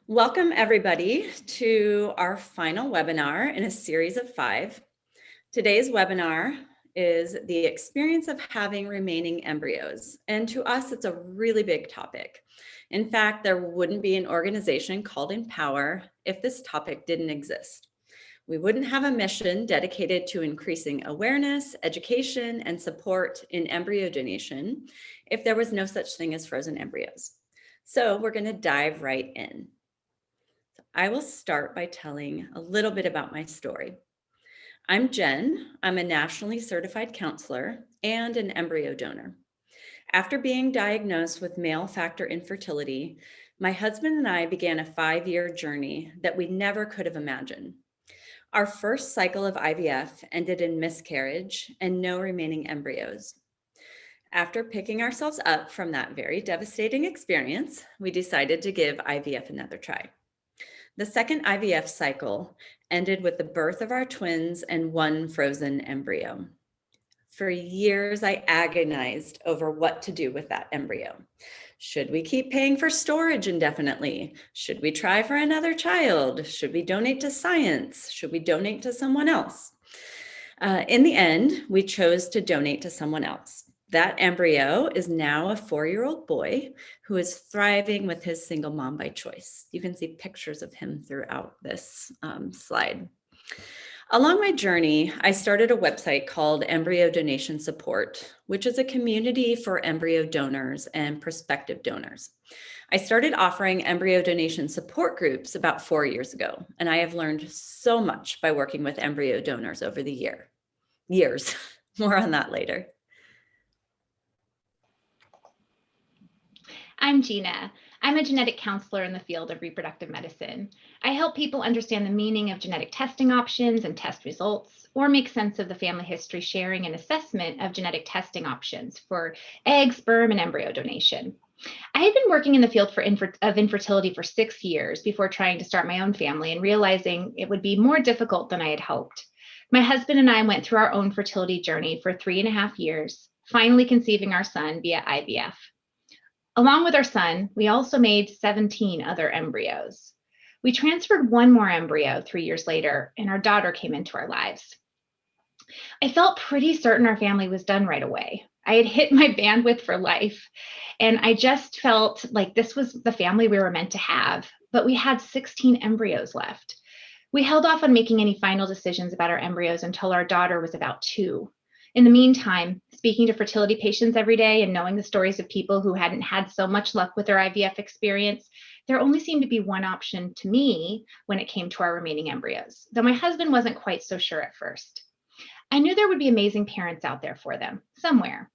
Welcome everybody to our final webinar in a series of 5. Today's webinar is the experience of having remaining embryos. And to us, it's a really big topic. In fact, there wouldn't be an organization called Empower if this topic didn't exist. We wouldn't have a mission dedicated to increasing awareness, education, and support in embryo donation if there was no such thing as frozen embryos. So we're going to dive right in. I will start by telling a little bit about my story. I'm Jen. I'm a nationally certified counselor and an embryo donor. After being diagnosed with male factor infertility, my husband and I began a 5-year journey that we never could have imagined. Our first cycle of IVF ended in miscarriage and no remaining embryos. After picking ourselves up from that very devastating experience, we decided to give IVF another try. The second IVF cycle ended with the birth of our twins and 1 frozen embryo. For years, I agonized over what to do with that embryo. Should we keep paying for storage indefinitely? Should we try for another child? Should we donate to science? Should we donate to someone else? In the end, we chose to donate to someone else. That embryo is now a 4-year-old boy who is thriving with his single mom by choice. You can see pictures of him throughout this slide. Along my journey, I started a website called Embryo Donation Support, which is a community for embryo donors and prospective donors. I started offering embryo donation support groups about 4 years ago, and I have learned so much by working with embryo donors over the years. More on that later. I'm Gina. I'm a genetic counselor in the field of reproductive medicine. I help people understand the meaning of genetic testing options and test results, or make sense of the family history sharing and assessment of genetic testing options for egg, sperm, and embryo donation. I had been working in the field of infertility for 6 years before trying to start my own family and realizing it would be more difficult than I had hoped. My husband and I went through our own fertility journey for 3.5 years, finally conceiving our son via IVF. Along with our son, we also made 17 other embryos. We transferred 1 more embryo 3 years later, and our daughter came into our lives. I felt pretty certain our family was done right away. I had hit my bandwidth for life, and I just felt like this was the family we were meant to have, but we had 16 embryos left. We held off on making any final decisions about our embryos until our daughter was about 2. In the meantime, speaking to fertility patients every day and knowing the stories of people who hadn't had so much luck with their IVF experience, there only seemed to be one option to me when it came to our remaining embryos, though my husband wasn't quite so sure at first. I knew there would be amazing parents out there for them, somewhere.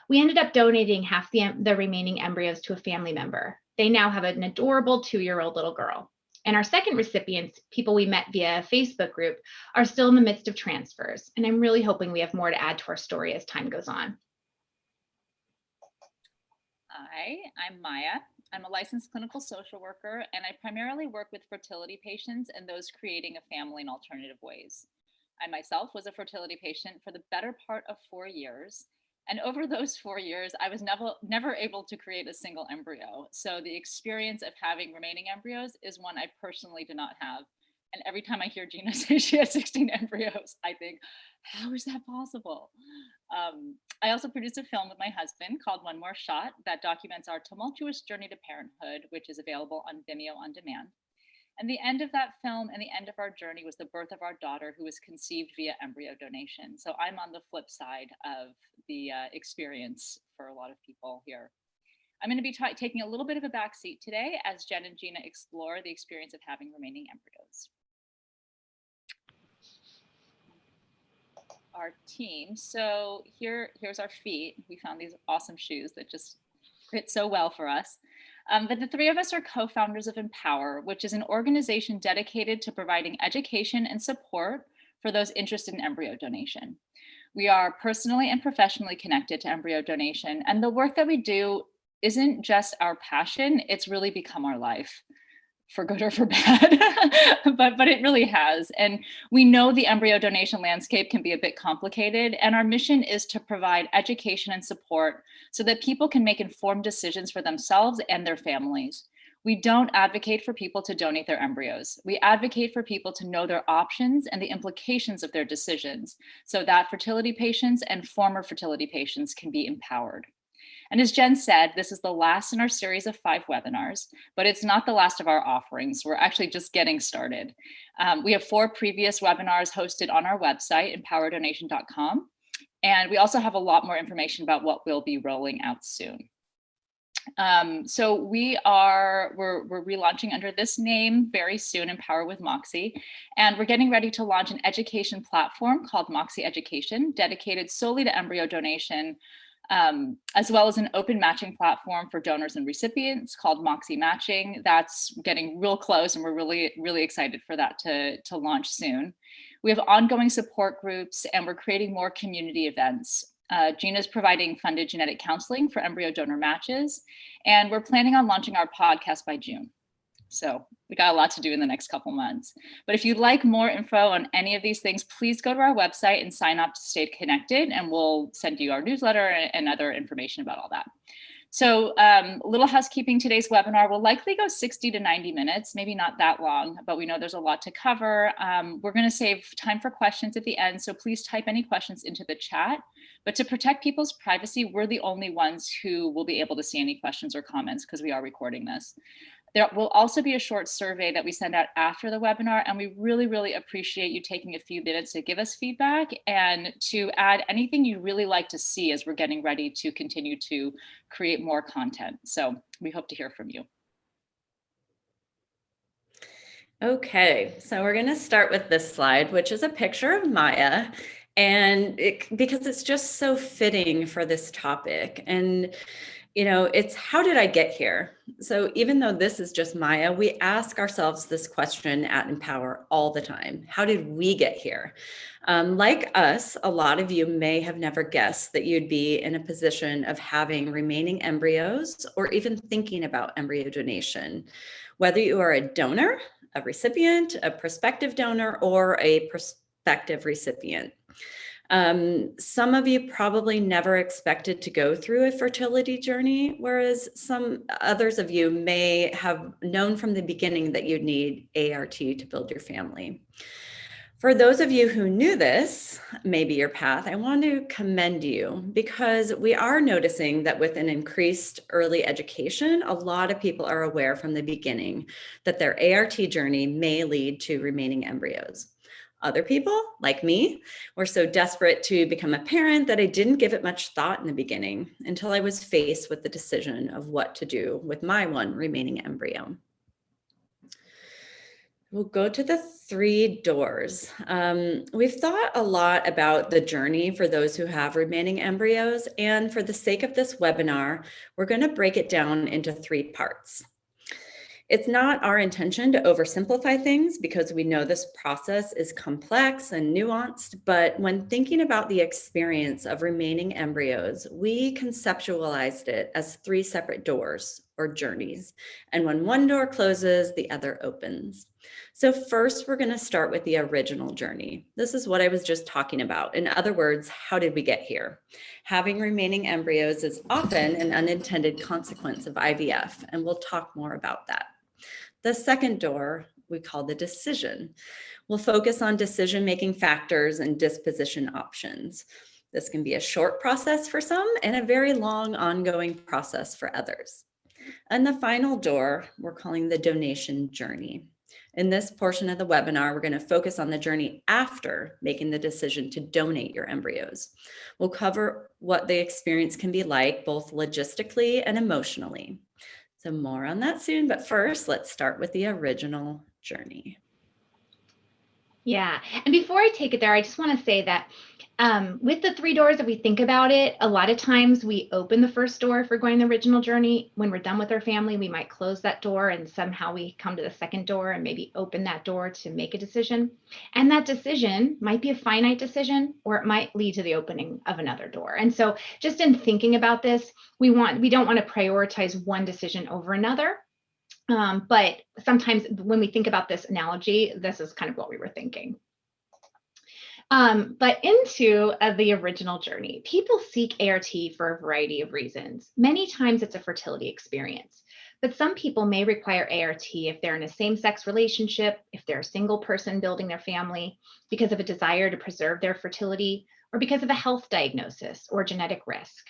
We ended up donating half the remaining embryos to a family member. They now have an adorable 2-year-old little girl. And our second recipients, people we met via a Facebook group, are still in the midst of transfers. And I'm really hoping we have more to add to our story as time goes on. Hi, I'm Maya. I'm a licensed clinical social worker, and I primarily work with fertility patients and those creating a family in alternative ways. I myself was a fertility patient for the better part of 4 years. And over those 4 years, I was never able to create a single embryo. So the experience of having remaining embryos is one I personally do not have. And every time I hear Gina say she has 16 embryos, I think, how is that possible? I also produced a film with my husband called One More Shot that documents our tumultuous journey to parenthood, which is available on Vimeo on demand. And the end of that film and the end of our journey was the birth of our daughter, who was conceived via embryo donation. So I'm on the flip side of the experience for a lot of people here. I'm going to be taking a little bit of a backseat today as Jen and Gina explore the experience of having remaining embryos. Our team. So here's our feet. We found these awesome shoes that just fit so well for us. But the 3 of us are co-founders of Empower, which is an organization dedicated to providing education and support for those interested in embryo donation. We are personally and professionally connected to embryo donation, and the work that we do isn't just our passion, it's really become our life, for good or for bad, but it really has. And we know the embryo donation landscape can be a bit complicated, and our mission is to provide education and support so that people can make informed decisions for themselves and their families. We don't advocate for people to donate their embryos. We advocate for people to know their options and the implications of their decisions so that fertility patients and former fertility patients can be empowered. And as Jen said, this is the last in our series of 5 webinars, but it's not the last of our offerings. We're actually just getting started. We have 4 previous webinars hosted on our website, empowerdonation.com. And we also have a lot more information about what we'll be rolling out soon. So we're relaunching under this name very soon, Empower with Moxie, and we're getting ready to launch an education platform called Moxie Education, dedicated solely to embryo donation, as well as an open matching platform for donors and recipients called Moxie Matching. That's getting real close, and we're really, really excited for that to launch soon. We have ongoing support groups, and we're creating more community events. Gina's providing funded genetic counseling for embryo donor matches, and we're planning on launching our podcast by June. So we got a lot to do in the next couple months. But if you'd like more info on any of these things, please go to our website and sign up to stay connected, and we'll send you our newsletter and other information about all that. So a little housekeeping, today's webinar will likely go 60 to 90 minutes, maybe not that long, but we know there's a lot to cover. We're going to save time for questions at the end, so please type any questions into the chat. But to protect people's privacy, we're the only ones who will be able to see any questions or comments because we are recording this. There will also be a short survey that we send out after the webinar, and we really, really appreciate you taking a few minutes to give us feedback and to add anything you really like to see as we're getting ready to continue to create more content. So we hope to hear from you. Okay, so we're going to start with this slide, which is a picture of Maya, and because it's just so fitting for this topic. And you know, it's how did I get here? So even though this is just Maya, we ask ourselves this question at Empower all the time. How did we get here? Like us, a lot of you may have never guessed that you'd be in a position of having remaining embryos or even thinking about embryo donation. Whether you are a donor, a recipient, a prospective donor, or a prospective recipient. Some of you probably never expected to go through a fertility journey, whereas some others of you may have known from the beginning that you'd need ART to build your family. For those of you who knew this, maybe your path, I want to commend you because we are noticing that with an increased early education, a lot of people are aware from the beginning that their ART journey may lead to remaining embryos. Other people, like me, were so desperate to become a parent that I didn't give it much thought in the beginning until I was faced with the decision of what to do with my one remaining embryo. We'll go to the 3 doors. We've thought a lot about the journey for those who have remaining embryos, and for the sake of this webinar, we're going to break it down into 3 parts. It's not our intention to oversimplify things because we know this process is complex and nuanced, but when thinking about the experience of remaining embryos, we conceptualized it as 3 separate doors or journeys. And when one door closes, the other opens. So first, we're going to start with the original journey. This is what I was just talking about. In other words, how did we get here? Having remaining embryos is often an unintended consequence of IVF, and we'll talk more about that. The second door we call the decision. We'll focus on decision-making factors and disposition options. This can be a short process for some and a very long ongoing process for others. And the final door we're calling the donation journey. In this portion of the webinar, we're going to focus on the journey after making the decision to donate your embryos. We'll cover what the experience can be like, both logistically and emotionally. So more on that soon, but first, let's start with the original journey. Yeah, and before I take it there, I just want to say that with the 3 doors, if we think about it, a lot of times we open the first door if we're going the original journey. When we're done with our family, we might close that door and somehow we come to the second door and maybe open that door to make a decision. And that decision might be a finite decision, or it might lead to the opening of another door. And so just in thinking about this, we don't want to prioritize one decision over another. But sometimes when we think about this analogy, this is kind of what we were thinking. But into the original journey, people seek ART for a variety of reasons. Many times it's a fertility experience, But some people may require ART if they're in a same-sex relationship, if they're a single person building their family, because of a desire to preserve their fertility, or because of a health diagnosis or genetic risk.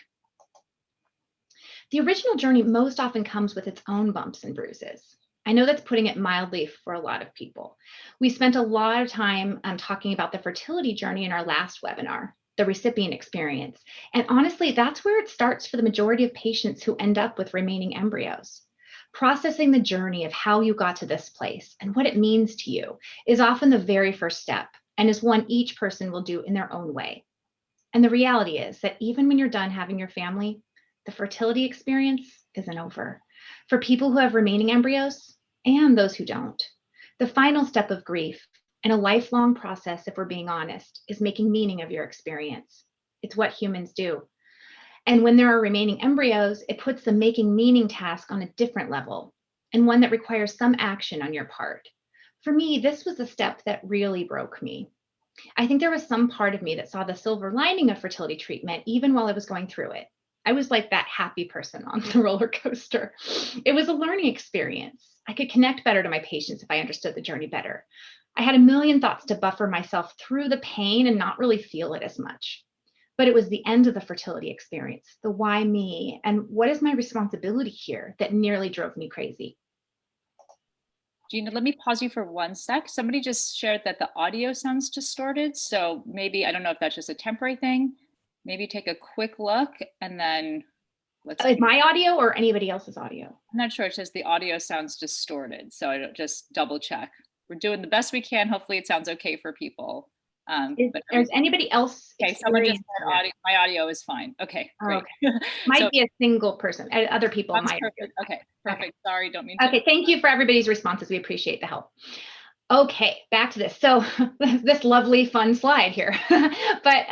The original journey most often comes with its own bumps and bruises. I know that's putting it mildly for a lot of people. We spent a lot of time talking about the fertility journey in our last webinar, the recipient experience. And honestly, that's where it starts for the majority of patients who end up with remaining embryos. Processing the journey of how you got to this place and what it means to you is often the very first step and is one each person will do in their own way. And the reality is that even when you're done having your family, the fertility experience isn't over. For people who have remaining embryos and those who don't, the final step of grief and a lifelong process, if we're being honest, is making meaning of your experience. It's what humans do. And when there are remaining embryos, it puts the making meaning task on a different level and one that requires some action on your part. For me, this was the step that really broke me. I think there was some part of me that saw the silver lining of fertility treatment even while I was going through it. I was like that happy person on the roller coaster. It was a learning experience. I could connect better to my patients if I understood the journey better. I had a million thoughts to buffer myself through the pain and not really feel it as much. But it was the end of the fertility experience, the why me, and what is my responsibility here that nearly drove me crazy. Gina, let me pause you for 1 sec. Somebody just shared that the audio sounds distorted. So maybe, I don't know if that's just a temporary thing. Maybe take a quick look and then let's see. Is my audio or anybody else's audio? I'm not sure. It says the audio sounds distorted. So I don't, just double check. We're doing the best we can. Hopefully it sounds okay for people. Is anybody else? Okay, someone just said my audio is fine. Okay, great. Okay. Might be a single person. Other people that's might. Perfect. Okay, perfect. Okay. Sorry, don't mean to. Okay, thank you for everybody's responses. We appreciate the help. Okay, back to this. So this lovely, fun slide here. But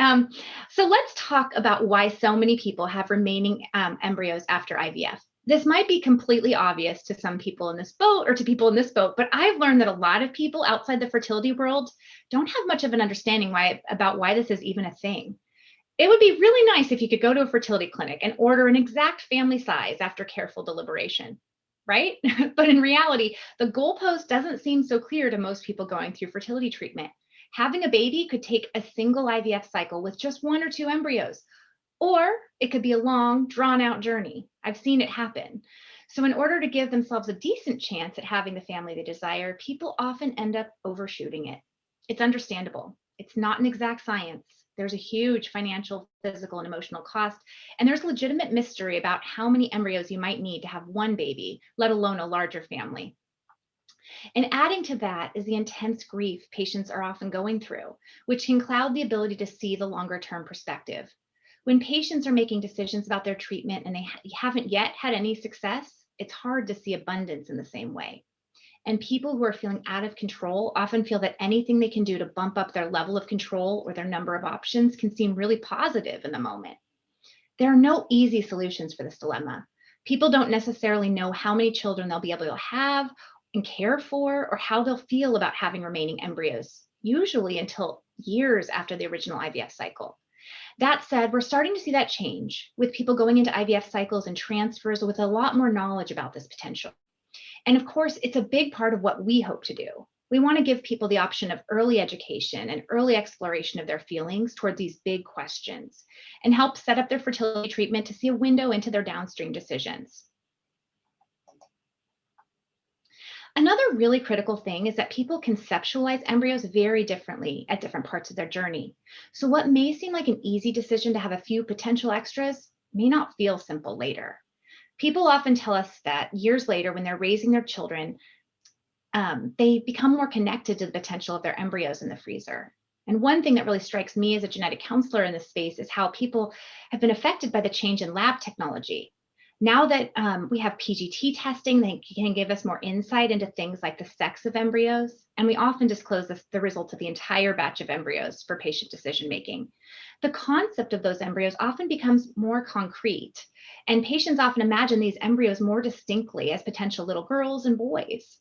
so let's talk about why so many people have remaining embryos after IVF. This might be completely obvious to some people in this boat or to people in this boat, but I've learned that a lot of people outside the fertility world don't have much of an understanding about why this is even a thing. It would be really nice if you could go to a fertility clinic and order an exact family size after careful deliberation, right? But in reality, the goalpost doesn't seem so clear to most people going through fertility treatment. Having a baby could take a single IVF cycle with just 1 or 2 embryos, or it could be a long, drawn-out journey. I've seen it happen. So in order to give themselves a decent chance at having the family they desire, people often end up overshooting it. It's understandable. It's not an exact science. There's a huge financial, physical, and emotional cost, and there's legitimate mystery about how many embryos you might need to have one baby, let alone a larger family. And adding to that is the intense grief patients are often going through, which can cloud the ability to see the longer-term perspective. When patients are making decisions about their treatment and they haven't yet had any success, it's hard to see abundance in the same way. And people who are feeling out of control often feel that anything they can do to bump up their level of control or their number of options can seem really positive in the moment. There are no easy solutions for this dilemma. People don't necessarily know how many children they'll be able to have and care for, or how they'll feel about having remaining embryos, usually until years after the original IVF cycle. That said, we're starting to see that change with people going into IVF cycles and transfers with a lot more knowledge about this potential. And of course, it's a big part of what we hope to do. We want to give people the option of early education and early exploration of their feelings toward these big questions and help set up their fertility treatment to see a window into their downstream decisions. Another really critical thing is that people conceptualize embryos very differently at different parts of their journey. So what may seem like an easy decision to have a few potential extras may not feel simple later. People often tell us that years later, when they're raising their children, they become more connected to the potential of their embryos in the freezer. And one thing that really strikes me as a genetic counselor in this space is how people have been affected by the change in lab technology. Now that we have PGT testing, they can give us more insight into things like the sex of embryos, and we often disclose the results of the entire batch of embryos for patient decision-making. The concept of those embryos often becomes more concrete, and patients often imagine these embryos more distinctly as potential little girls and boys.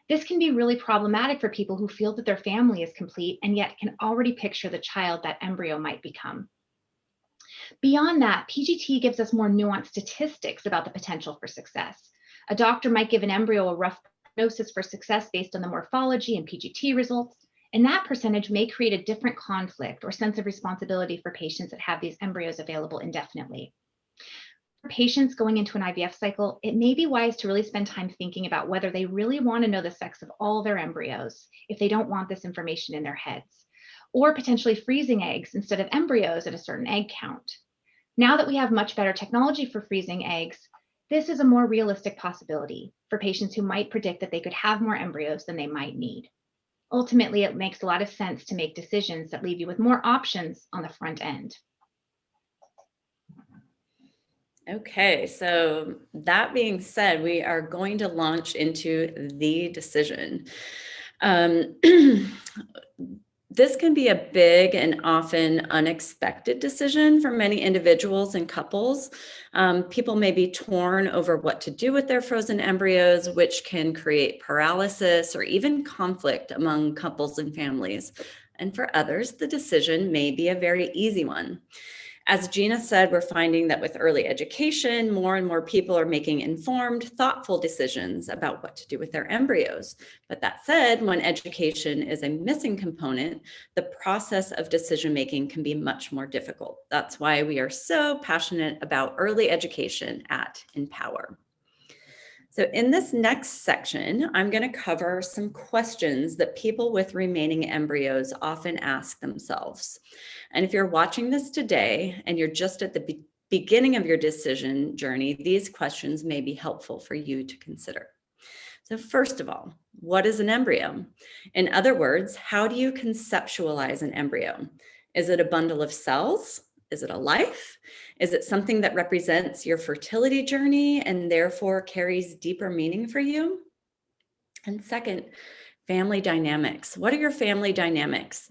This can be really problematic for people who feel that their family is complete and yet can already picture the child that embryo might become. Beyond that, PGT gives us more nuanced statistics about the potential for success. A doctor might give an embryo a rough prognosis for success based on the morphology and PGT results, and that percentage may create a different conflict or sense of responsibility for patients that have these embryos available indefinitely. For patients going into an IVF cycle, it may be wise to really spend time thinking about whether they really want to know the sex of all their embryos if they don't want this information in their heads, or potentially freezing eggs instead of embryos at a certain egg count. Now that we have much better technology for freezing eggs, this is a more realistic possibility for patients who might predict that they could have more embryos than they might need. Ultimately, it makes a lot of sense to make decisions that leave you with more options on the front end. Okay, so that being said, we are going to launch into the decision. This can be a big and often unexpected decision for many individuals and couples. People may be torn over what to do with their frozen embryos, which can create paralysis or even conflict among couples and families. And for others, the decision may be a very easy one. As Gina said, we're finding that with early education, more and more people are making informed, thoughtful decisions about what to do with their embryos. But that said, when education is a missing component, the process of decision-making can be much more difficult. That's why we are so passionate about early education at Empower. So in this next section, I'm going to cover some questions that people with remaining embryos often ask themselves. And if you're watching this today and you're just at the beginning of your decision journey, these questions may be helpful for you to consider. So first of all, what is an embryo? In other words, how do you conceptualize an embryo? Is it a bundle of cells? Is it a life? Is it something that represents your fertility journey and therefore carries deeper meaning for you? And second, family dynamics. What are your family dynamics?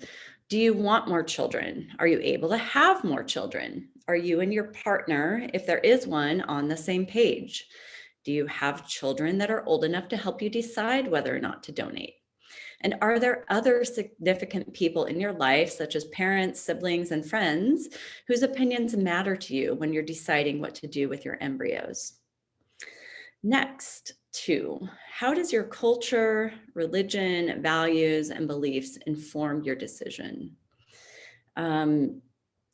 Do you want more children? Are you able to have more children? Are you and your partner, if there is one, on the same page? Do you have children that are old enough to help you decide whether or not to donate? And are there other significant people in your life, such as parents, siblings, and friends, whose opinions matter to you when you're deciding what to do with your embryos? Next, 2, how does your culture, religion, values, and beliefs inform your decision?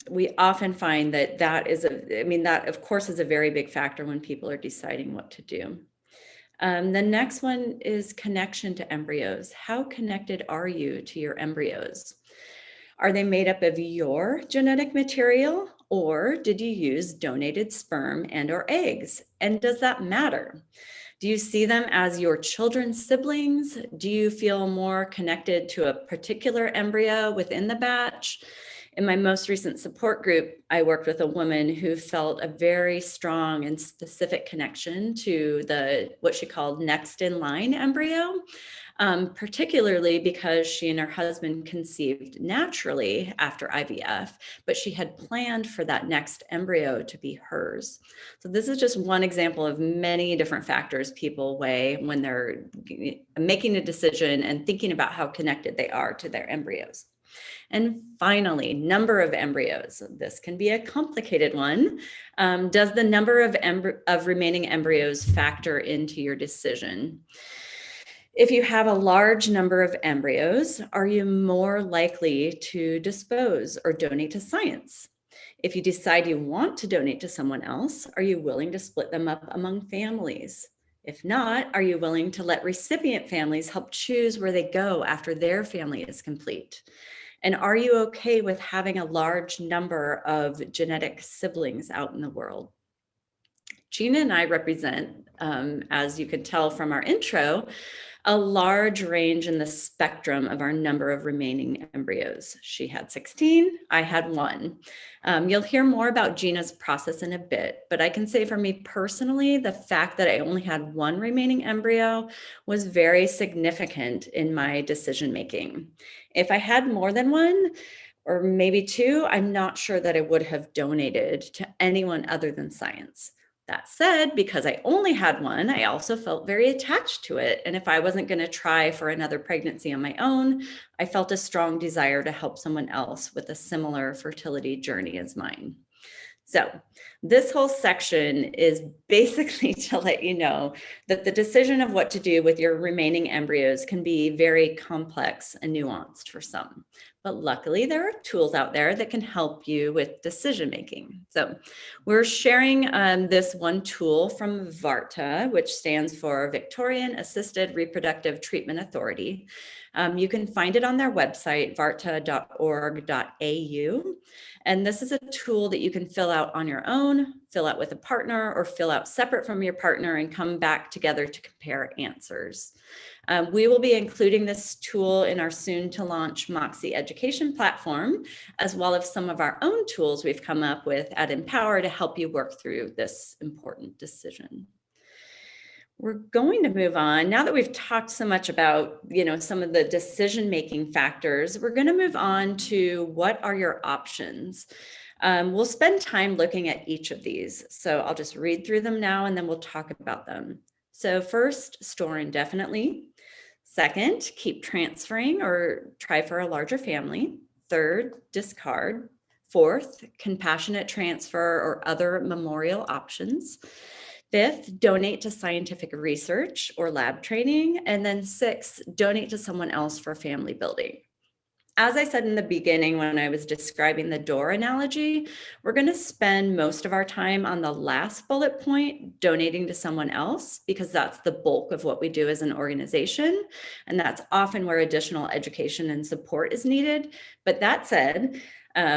We often find that that of course is a very big factor when people are deciding what to do. The next one is connection to embryos. How connected are you to your embryos? Are they made up of your genetic material, or did you use donated sperm and or eggs? And does that matter? Do you see them as your children's siblings? Do you feel more connected to a particular embryo within the batch? In my most recent support group, I worked with a woman who felt a very strong and specific connection to what she called next in line embryo, particularly because she and her husband conceived naturally after IVF, but she had planned for that next embryo to be hers. So this is just one example of many different factors people weigh when they're making a decision and thinking about how connected they are to their embryos. And finally, number of embryos. This can be a complicated one. Does the number of remaining embryos factor into your decision? If you have a large number of embryos, are you more likely to dispose or donate to science? If you decide you want to donate to someone else, are you willing to split them up among families? If not, are you willing to let recipient families help choose where they go after their family is complete? And are you okay with having a large number of genetic siblings out in the world? Gina and I represent, as you could tell from our intro, a large range in the spectrum of our number of remaining embryos. She had 16, I had 1. You'll hear more about Gina's process in a bit, but I can say for me personally, the fact that I only had 1 remaining embryo was very significant in my decision making. If I had more than 1, or maybe 2, I'm not sure that I would have donated to anyone other than science. That said, because I only had 1, I also felt very attached to it. And if I wasn't going to try for another pregnancy on my own, I felt a strong desire to help someone else with a similar fertility journey as mine. So This whole section is basically to let you know that the decision of what to do with your remaining embryos can be very complex and nuanced for some. But luckily, there are tools out there that can help you with decision making. So we're sharing this one tool from VARTA, which stands for Victorian Assisted Reproductive Treatment Authority. You can find it on their website, varta.org.au. And this is a tool that you can fill out on your own, fill out with a partner, or fill out separate from your partner and come back together to compare answers. We will be including this tool in our soon to launch Moxie education platform, as well as some of our own tools we've come up with at Empower to help you work through this important decision. We're going to move on. Now that we've talked so much about, some of the decision-making factors, we're going to move on to what are your options. We'll spend time looking at each of these. So I'll just read through them now and then we'll talk about them. So first, store indefinitely. Second, keep transferring or try for a larger family. Third, discard. Fourth, compassionate transfer or other memorial options. Fifth, donate to scientific research or lab training. And then sixth, donate to someone else for family building. As I said in the beginning, when I was describing the door analogy, we're going to spend most of our time on the last bullet point, donating to someone else, because that's the bulk of what we do as an organization. And that's often where additional education and support is needed. But that said,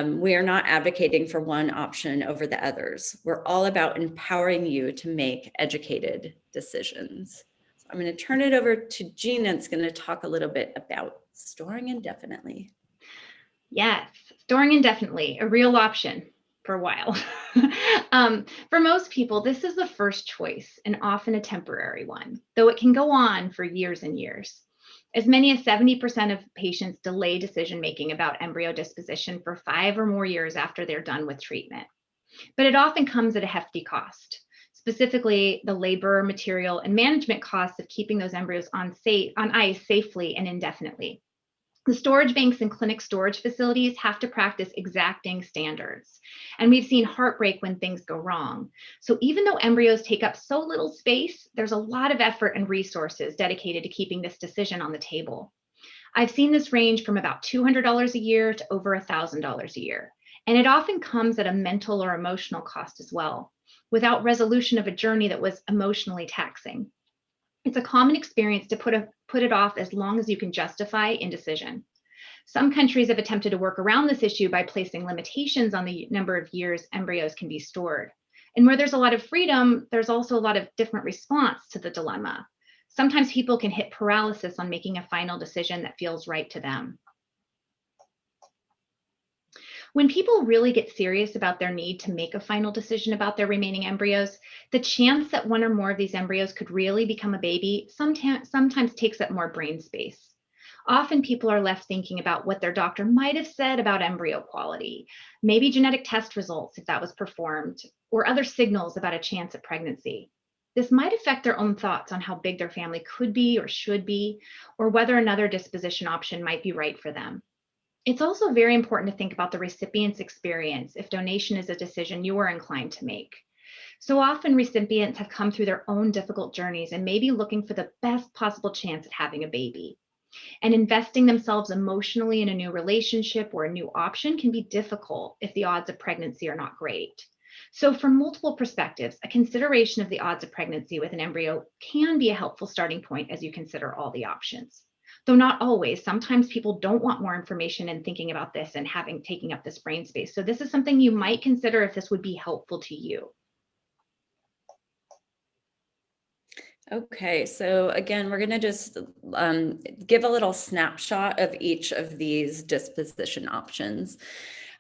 we are not advocating for one option over the others. We're all about empowering you to make educated decisions. So I'm going to turn it over to Gina. It's going to talk a little bit about storing indefinitely. Yes, storing indefinitely, a real option for a while. For most people, this is the first choice and often a temporary one, though it can go on for years and years. As many as 70% of patients delay decision-making about embryo disposition for 5 or more years after they're done with treatment. But it often comes at a hefty cost, specifically the labor, material, and management costs of keeping those embryos on ice safely and indefinitely. The storage banks and clinic storage facilities have to practice exacting standards. And we've seen heartbreak when things go wrong. So even though embryos take up so little space, there's a lot of effort and resources dedicated to keeping this decision on the table. I've seen this range from about $200 a year to over $1,000 a year. And it often comes at a mental or emotional cost as well, without resolution of a journey that was emotionally taxing. It's a common experience to put it off as long as you can justify indecision. Some countries have attempted to work around this issue by placing limitations on the number of years embryos can be stored. And where there's a lot of freedom, there's also a lot of different response to the dilemma. Sometimes people can hit paralysis on making a final decision that feels right to them. When people really get serious about their need to make a final decision about their remaining embryos, the chance that one or more of these embryos could really become a baby sometimes takes up more brain space. Often people are left thinking about what their doctor might have said about embryo quality, maybe genetic test results if that was performed, or other signals about a chance at pregnancy. This might affect their own thoughts on how big their family could be or should be, or whether another disposition option might be right for them. It's also very important to think about the recipient's experience if donation is a decision you are inclined to make. So often recipients have come through their own difficult journeys and may be looking for the best possible chance at having a baby. And investing themselves emotionally in a new relationship or a new option can be difficult if the odds of pregnancy are not great. So from multiple perspectives, a consideration of the odds of pregnancy with an embryo can be a helpful starting point as you consider all the options. Though not always, sometimes people don't want more information and thinking about this and taking up this brain space. So this is something you might consider if this would be helpful to you. Okay, so again, we're going to just give a little snapshot of each of these disposition options.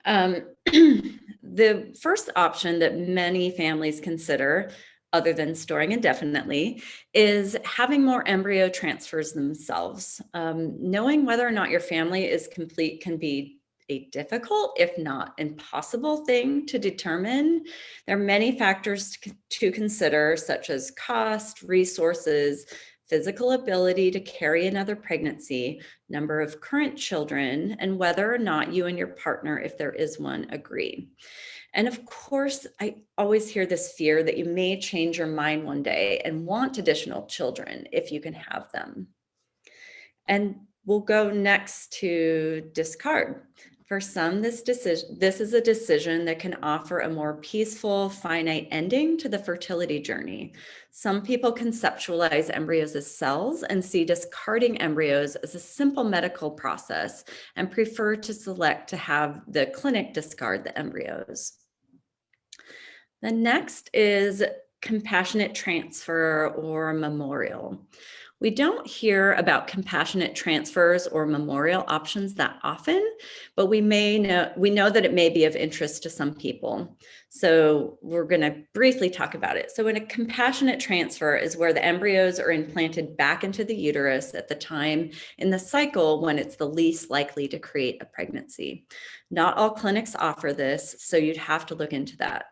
The first option that many families consider, other than storing indefinitely, is having more embryo transfers themselves. Knowing whether or not your family is complete can be a difficult, if not impossible, thing to determine. There are many factors to consider, such as cost, resources, physical ability to carry another pregnancy, number of current children, and whether or not you and your partner, if there is one, agree. And of course, I always hear this fear that you may change your mind one day and want additional children if you can have them. And we'll go next to discard. For some, this is a decision that can offer a more peaceful, finite ending to the fertility journey. Some people conceptualize embryos as cells and see discarding embryos as a simple medical process and prefer to select to have the clinic discard the embryos. The next is compassionate transfer or memorial. We don't hear about compassionate transfers or memorial options that often, but we know that it may be of interest to some people. So we're going to briefly talk about it. So in a compassionate transfer is where the embryos are implanted back into the uterus at the time in the cycle when it's the least likely to create a pregnancy. Not all clinics offer this, so you'd have to look into that.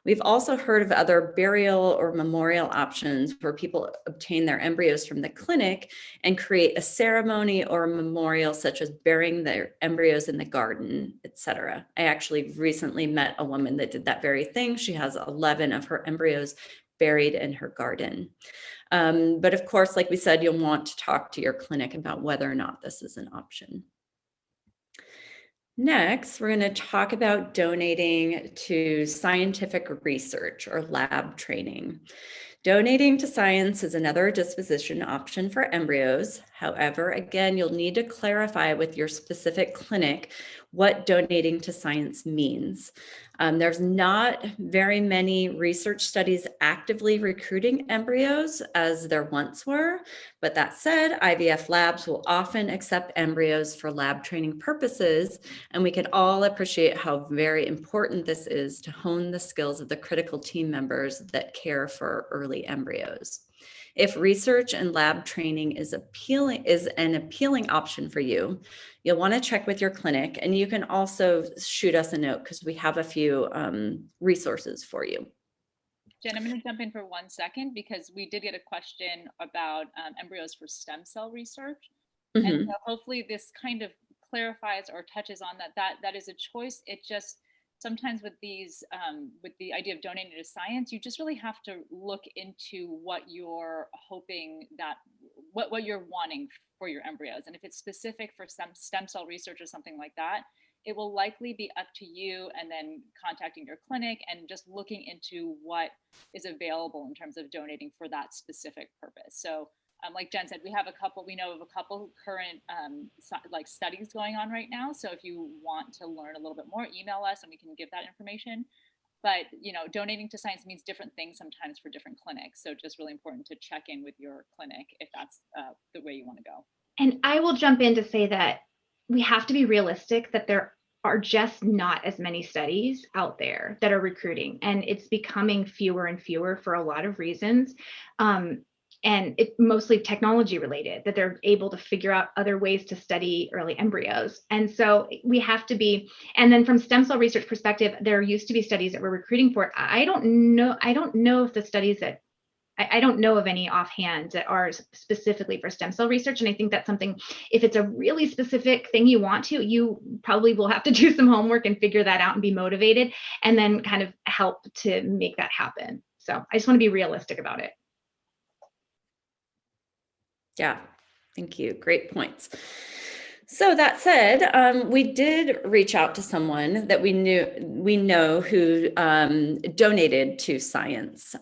We've also heard of other burial or memorial options where people obtain their embryos from the clinic and create a ceremony or a memorial, such as burying their embryos in the garden, etc. I actually recently met a woman that did that very thing. She has 11 of her embryos buried in her garden. But of course, like we said, you'll want to talk to your clinic about whether or not this is an option. Next, we're going to talk about donating to scientific research or lab training. Donating to science is another disposition option for embryos. However, again, you'll need to clarify with your specific clinic what donating to science means. There's not very many research studies actively recruiting embryos as there once were, but that said, IVF labs will often accept embryos for lab training purposes, and we can all appreciate how very important this is to hone the skills of the critical team members that care for early embryos. If research and lab training is an appealing option for you, you'll want to check with your clinic, and you can also shoot us a note because we have a few resources for you. Jen, I'm going to jump in for 1 second because we did get a question about embryos for stem cell research. Mm-hmm. And so hopefully this kind of clarifies or touches on that is a choice. It just sometimes with these with the idea of donating to science, you just really have to look into what you're hoping that what you're wanting for your embryos. And if it's specific for some stem cell research or something like that, it will likely be up to you and then contacting your clinic and just looking into what is available in terms of donating for that specific purpose. So like Jen said, we know of a couple current like studies going on right now. So if you want to learn a little bit more, email us and we can give that information. But donating to science means different things sometimes for different clinics. So just really important to check in with your clinic if that's the way you want to go. And I will jump in to say that we have to be realistic that there are just not as many studies out there that are recruiting, and it's becoming fewer and fewer for a lot of reasons. And it's mostly technology related, that they're able to figure out other ways to study early embryos. And so we have to be, and then from stem cell research perspective, there used to be studies that were recruiting for it. I don't know if the studies that I don't know of any offhand that are specifically for stem cell research. And I think that's something, if it's a really specific thing you want to, you probably will have to do some homework and figure that out and be motivated and then kind of help to make that happen. So I just want to be realistic about it. Yeah, thank you. Great points. So that said, we did reach out to someone that we know who donated to science.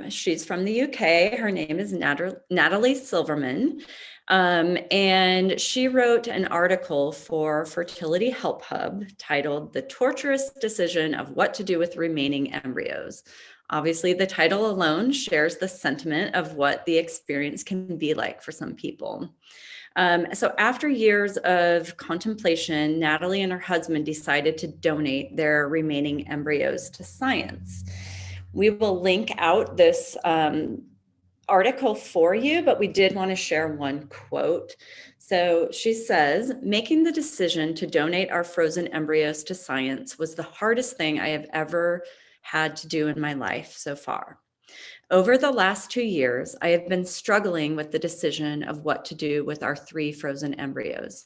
She's from the UK. Her name is Natalie Silverman. And she wrote an article for Fertility Help Hub titled "The Torturous Decision of What to Do with Remaining Embryos." Obviously, the title alone shares the sentiment of what the experience can be like for some people. So after years of contemplation, Natalie and her husband decided to donate their remaining embryos to science. We will link out this article for you, but we did want to share one quote. So she says, "Making the decision to donate our frozen embryos to science was the hardest thing I have ever had to do in my life so far. Over the last 2 years, I have been struggling with the decision of what to do with our 3 frozen embryos.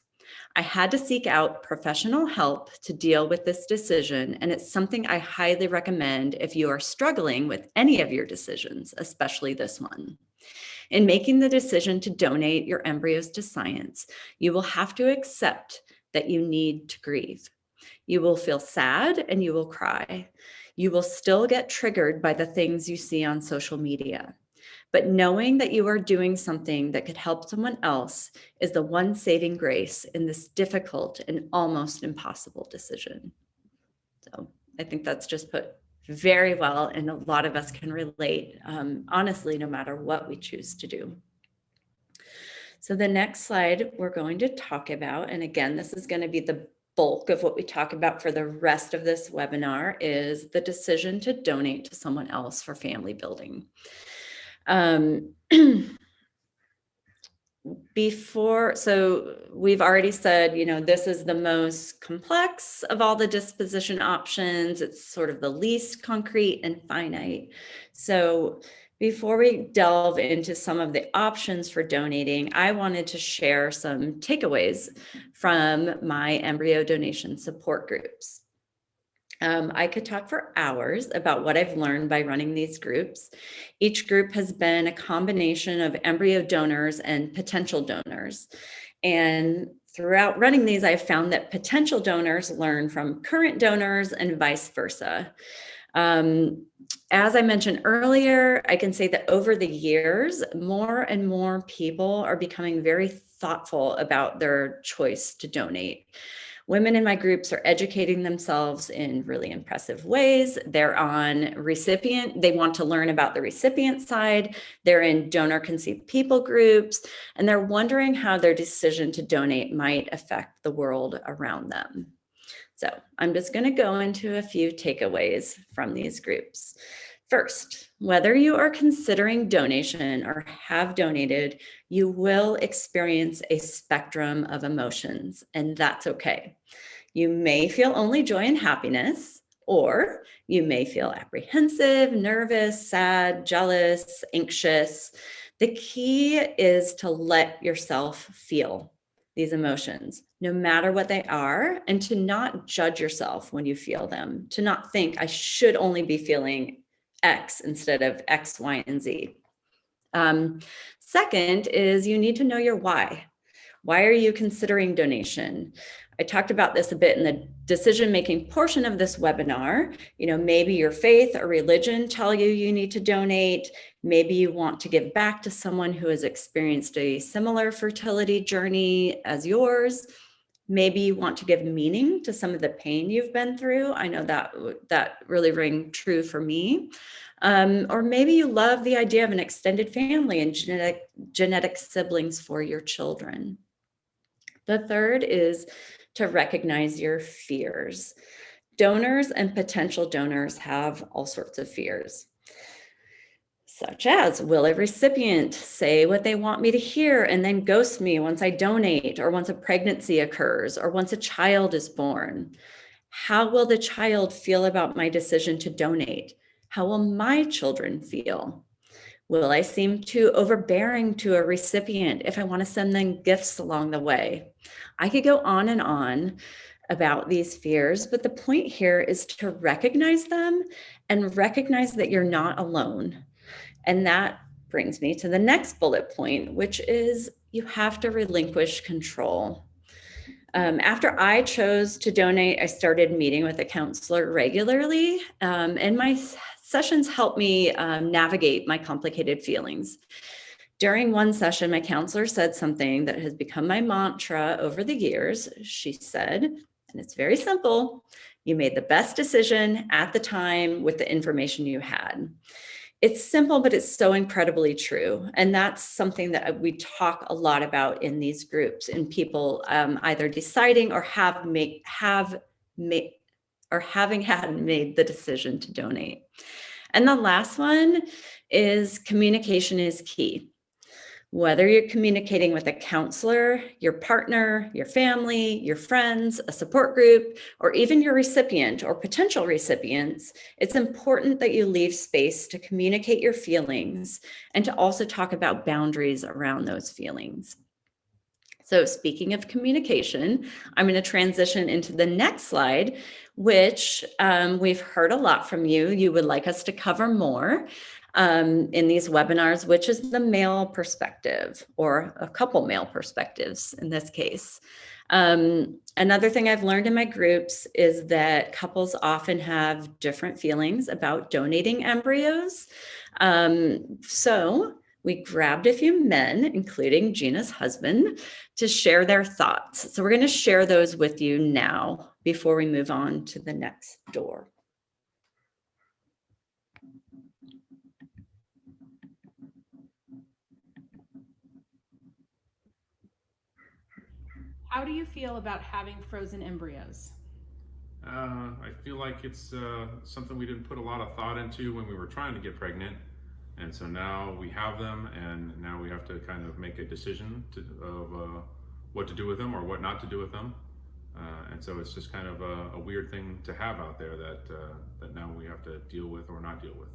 I had to seek out professional help to deal with this decision, and it's something I highly recommend if you are struggling with any of your decisions, especially this one. In making the decision to donate your embryos to science, you will have to accept that you need to grieve. You will feel sad and you will cry. You will still get triggered by the things you see on social media. But knowing that you are doing something that could help someone else is the one saving grace in this difficult and almost impossible decision. So I think that's just put very well, and a lot of us can relate, honestly, no matter what we choose to do. So the next slide we're going to talk about, and again, this is going to be the bulk of what we talk about for the rest of this webinar, is the decision to donate to someone else for family building. So we've already said, this is the most complex of all the disposition options. It's sort of the least concrete and finite. So before we delve into some of the options for donating, I wanted to share some takeaways from my embryo donation support groups. I could talk for hours about what I've learned by running these groups. Each group has been a combination of embryo donors and potential donors. And throughout running these, I've found that potential donors learn from current donors and vice versa. As I mentioned earlier, I can say that over the years, more and more people are becoming very thoughtful about their choice to donate. Women in my groups are educating themselves in really impressive ways. They're on recipient, they want to learn about the recipient side. They're in donor conceived people groups, and they're wondering how their decision to donate might affect the world around them. So I'm just going to go into a few takeaways from these groups. First, whether you are considering donation or have donated, you will experience a spectrum of emotions, and that's okay. You may feel only joy and happiness, or you may feel apprehensive, nervous, sad, jealous, anxious. The key is to let yourself feel these emotions, no matter what they are, and to not judge yourself when you feel them, to not think I should only be feeling X instead of X, Y, and Z. Second is you need to know your why. Why are you considering donation? I talked about this a bit in the decision-making portion of this webinar. Maybe your faith or religion tell you need to donate. Maybe you want to give back to someone who has experienced a similar fertility journey as yours. Maybe you want to give meaning to some of the pain you've been through. I know that really rang true for me. Or maybe you love the idea of an extended family and genetic siblings for your children. The third is to recognize your fears. Donors and potential donors have all sorts of fears, such as, will a recipient say what they want me to hear and then ghost me once I donate, or once a pregnancy occurs, or once a child is born? How will the child feel about my decision to donate? How will my children feel? Will I seem too overbearing to a recipient if I want to send them gifts along the way? I could go on and on about these fears, but the point here is to recognize them and recognize that you're not alone. And that brings me to the next bullet point, which is you have to relinquish control. After I chose to donate, I started meeting with a counselor regularly, and my sessions helped me navigate my complicated feelings. During one session, my counselor said something that has become my mantra over the years. She said, and it's very simple, you made the best decision at the time with the information you had. It's simple, but it's so incredibly true. And that's something that we talk a lot about in these groups, in people either deciding or having had made the decision to donate. And the last one is communication is key. Whether you're communicating with a counselor, your partner, your family, your friends, a support group, or even your recipient or potential recipients, it's important that you leave space to communicate your feelings and to also talk about boundaries around those feelings. So speaking of communication, I'm going to transition into the next slide, which we've heard a lot from you. You would like us to cover more in these webinars, which is the male perspective, or a couple male perspectives in this case. Another thing I've learned in my groups is that couples often have different feelings about donating embryos. So we grabbed a few men, including Gina's husband, to share their thoughts. So we're going to share those with you now before we move on to the next door. How do you feel about having frozen embryos? I feel like it's something we didn't put a lot of thought into when we were trying to get pregnant. And so now we have them, and now we have to kind of make a decision of what to do with them or what not to do with them. And so it's just kind of a weird thing to have out there that now we have to deal with or not deal with.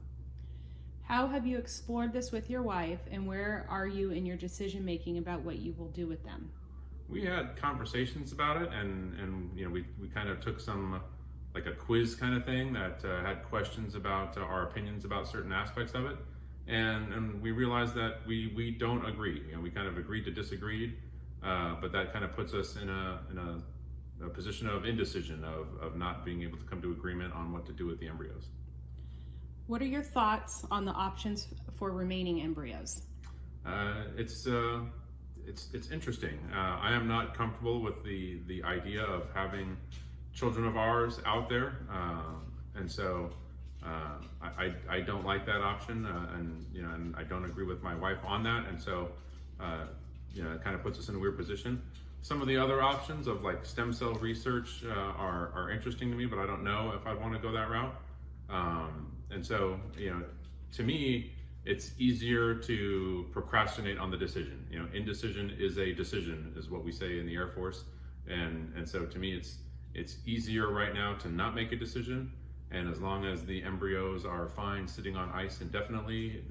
How have you explored this with your wife, and where are you in your decision making about what you will do with them? We had conversations about it, and you know, we kind of took some like a quiz kind of thing that had questions about our opinions about certain aspects of it, and we realized that we don't agree. You know, we kind of agreed to disagree, but that kind of puts us in a position of indecision, of not being able to come to agreement on what to do with the embryos. What are your thoughts on the options for remaining embryos? It's interesting. I am not comfortable with the idea of having children of ours out there, and so I don't like that option, and you know, and I don't agree with my wife on that, and so you know, it kind of puts us in a weird position. Some of the other options of like stem cell research are interesting to me, but I don't know if I'd want to go that route. And so, you know, to me, it's easier to procrastinate on the decision. You know, indecision is a decision, is what we say in the Air Force. And so to me, it's easier right now to not make a decision. And as long as the embryos are fine sitting on ice indefinitely,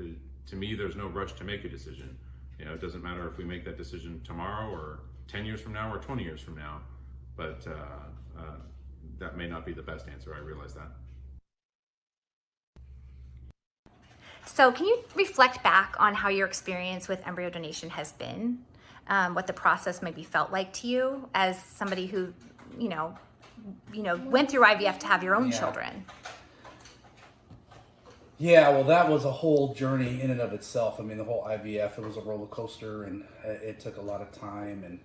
to me, there's no rush to make a decision. You know, it doesn't matter if we make that decision tomorrow or 10 years from now or 20 years from now, but that may not be the best answer. I realize that. So can you reflect back on how your experience with embryo donation has been? What the process maybe felt like to you as somebody who, went through IVF to have your own children? Yeah, well, that was a whole journey in and of itself. I mean, the whole IVF, it was a roller coaster, and it took a lot of time. And,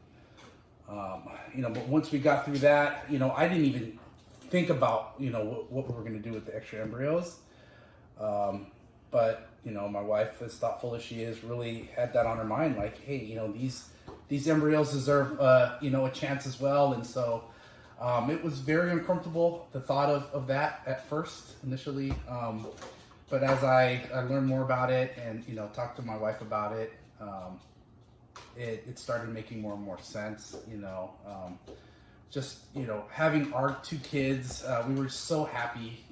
but once we got through that, I didn't even think about, what we were going to do with the extra embryos. But, my wife, as thoughtful as she is, really had that on her mind. Like, hey, these embryos deserve, a chance as well. And so it was very uncomfortable, the thought of that at first, initially. But as I learned more about it and, talked to my wife about it, it started making more and more sense, having our two kids, we were so happy,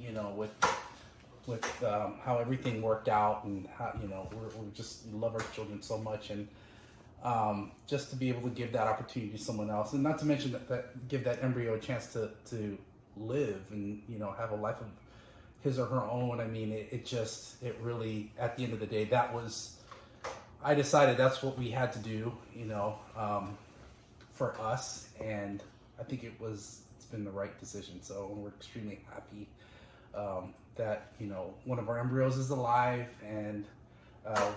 with how everything worked out, and how, we just love our children so much, and just to be able to give that opportunity to someone else, and not to mention that give that embryo a chance to live and, have a life of his or her own. I mean, it really, at the end of the day, I decided that's what we had to do, for us, and I think it's been the right decision. So we're extremely happy that, one of our embryos is alive, and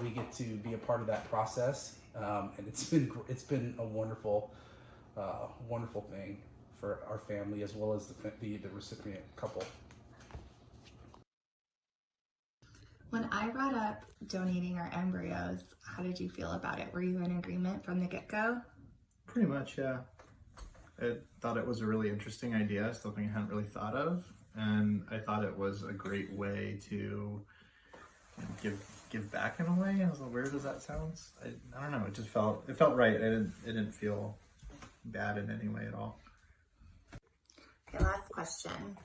we get to be a part of that process. And it's been a wonderful thing for our family, as well as the recipient couple. When I brought up donating our embryos, how did you feel about it? Were you in agreement from the get-go? Pretty much, yeah. I thought it was a really interesting idea, something I hadn't really thought of, and I thought it was a great way to give back in a way. I was like, where does that sound? I don't know. It felt right. It didn't feel bad in any way at all. Okay, last question.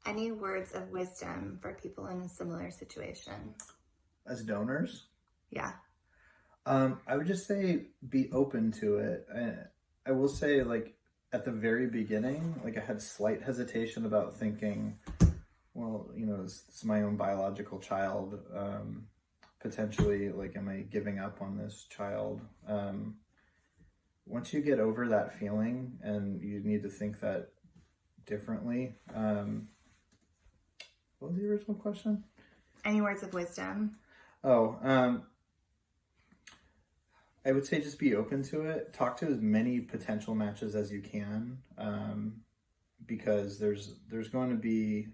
Any words of wisdom for people in a similar situation? As donors? Yeah. I would just say be open to it. I will say, like, at the very beginning, like, I had slight hesitation about thinking, well, you know, it's my own biological child. Potentially, like, am I giving up on this child? Once you get over that feeling and you need to think that differently, what was the original question? Any words of wisdom? I would say just be open to it. Talk to as many potential matches as you can, because there's going to be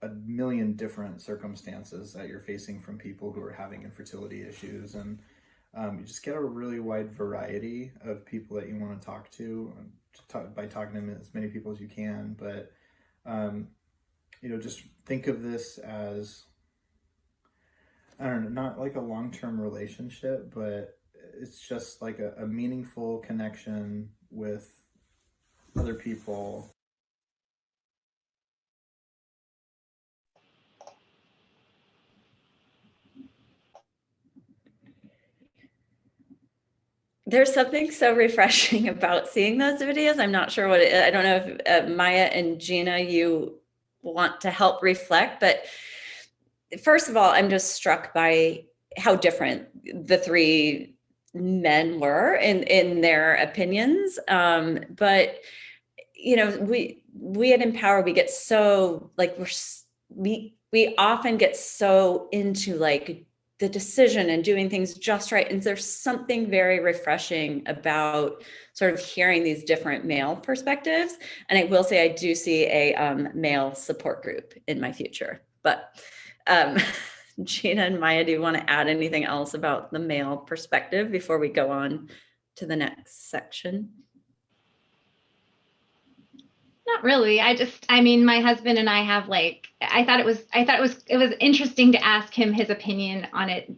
a million different circumstances that you're facing from people who are having infertility issues, and you just get a really wide variety of people that you want to talk to, by talking to as many people as you can. But you know, just think of this as, I don't know, not like a long-term relationship, but it's just like a meaningful connection with other people. There's something so refreshing about seeing those videos. I'm not sure what I don't know if Maya and Gina, you want to help reflect, but first of all, I'm just struck by how different the three men were in their opinions. But you know, we at Empower, we get so like we often get so into like the decision and doing things just right. And there's something very refreshing about sort of hearing these different male perspectives. And I will say I do see a male support group in my future. But Gina and Maya, do you want to add anything else about the male perspective before we go on to the next section? Not really. I mean, my husband and I have like, I thought it was interesting to ask him his opinion on it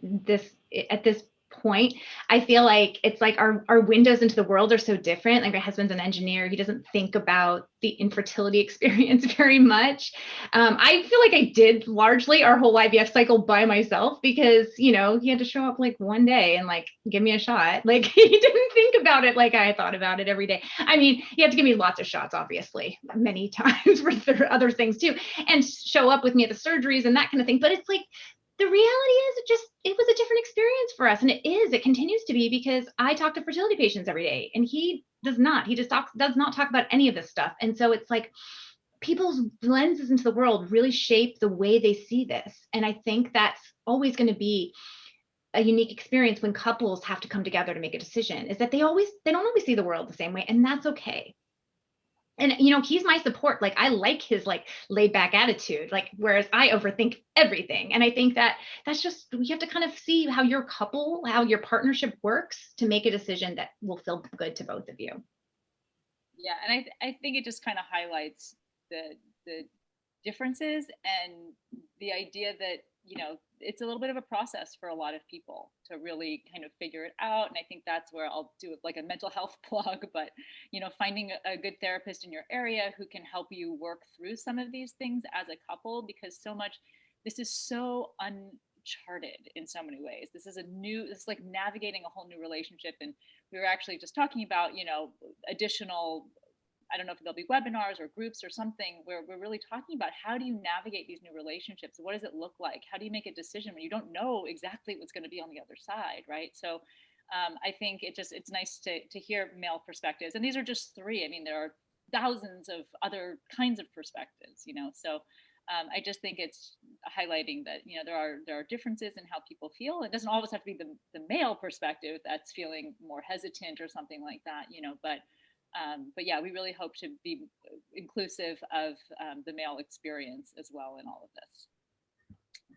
at this point. I feel like it's like our windows into the world are so different. Like my husband's an engineer. He doesn't think about the infertility experience very much. I feel like I did largely our whole IVF cycle by myself because, you know, he had to show up like one day and like give me a shot. Like he didn't think about it like I thought about it every day. I mean, he had to give me lots of shots, obviously, many times for other things too, and show up with me at the surgeries and that kind of thing. But it's like, the reality is it was a different experience for us. And it continues to be, because I talk to fertility patients every day and he does not, does not talk about any of this stuff. And so it's like people's lenses into the world really shape the way they see this. And I think that's always going to be a unique experience when couples have to come together to make a decision, is that they don't always see the world the same way. And that's okay. And, you know, he's my support. Like, I like his like laid back attitude, like, whereas I overthink everything. And I think that's just, we have to kind of see how your partnership works to make a decision that will feel good to both of you. Yeah. And I think it just kind of highlights the differences and the idea that, you know, it's a little bit of a process for a lot of people to really kind of figure it out. And I think that's where I'll do like a mental health plug, but, you know, finding a good therapist in your area who can help you work through some of these things as a couple, because this is so uncharted in so many ways. This is like navigating a whole new relationship. And we were actually just talking about, you know, additional, I don't know if there'll be webinars or groups or something where we're really talking about how do you navigate these new relationships? What does it look like? How do you make a decision when you don't know exactly what's going to be on the other side, right? So I think it's nice to hear male perspectives. And these are just three. I mean, there are thousands of other kinds of perspectives, you know? So I just think it's highlighting that, you know, there are differences in how people feel. It doesn't always have to be the male perspective that's feeling more hesitant or something like that, you know, but yeah, we really hope to be inclusive of the male experience as well in all of this.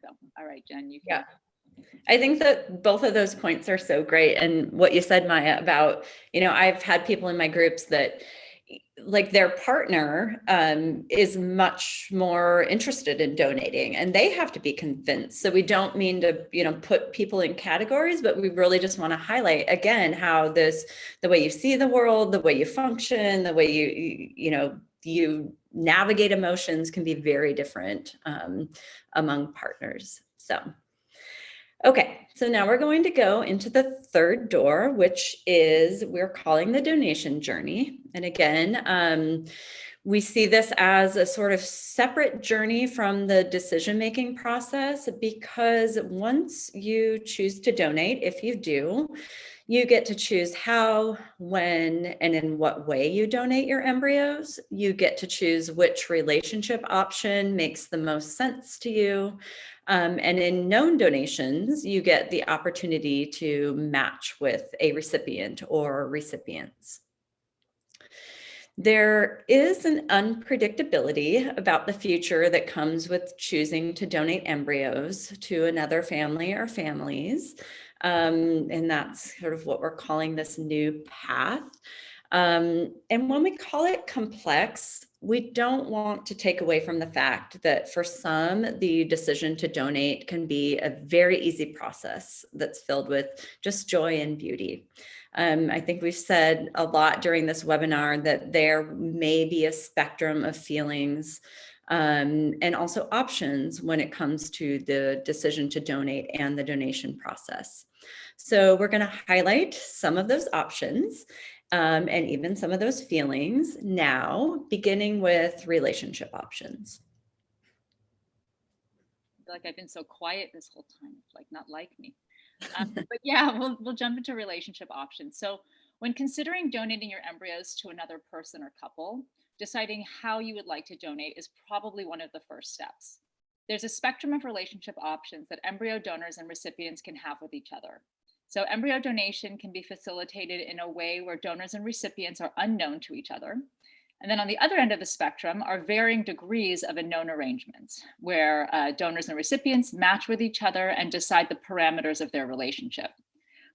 So, all right, Jen, you can. Yeah. I think that both of those points are so great. And what you said, Maya, about, you know, I've had people in my groups that like their partner is much more interested in donating and they have to be convinced. So we don't mean to, you know, put people in categories, but we really just want to highlight again, how the way you see the world, the way you function, the way you navigate emotions can be very different among partners. So, Okay, so now we're going to go into the third door, which is we're calling the donation journey. And again, we see this as a sort of separate journey from the decision-making process, because once you choose to donate, if you do, you get to choose how, when, and in what way you donate your embryos. You get to choose which relationship option makes the most sense to you. And in known donations, you get the opportunity to match with a recipient or recipients. There is an unpredictability about the future that comes with choosing to donate embryos to another family or families. And that's sort of what we're calling this new path. And when we call it complex, we don't want to take away from the fact that for some, the decision to donate can be a very easy process that's filled with just joy and beauty. I think we've said a lot during this webinar that there may be a spectrum of feelings and also options when it comes to the decision to donate and the donation process. So we're going to highlight some of those options and even some of those feelings now, beginning with relationship options. I feel like I've been so quiet this whole time. It's like not like me. But yeah, we'll jump into relationship options. So when considering donating your embryos to another person or couple, deciding how you would like to donate is probably one of the first steps. There's a spectrum of relationship options that embryo donors and recipients can have with each other. So embryo donation can be facilitated in a way where donors and recipients are unknown to each other. And then on the other end of the spectrum are varying degrees of unknown arrangements, where donors and recipients match with each other and decide the parameters of their relationship.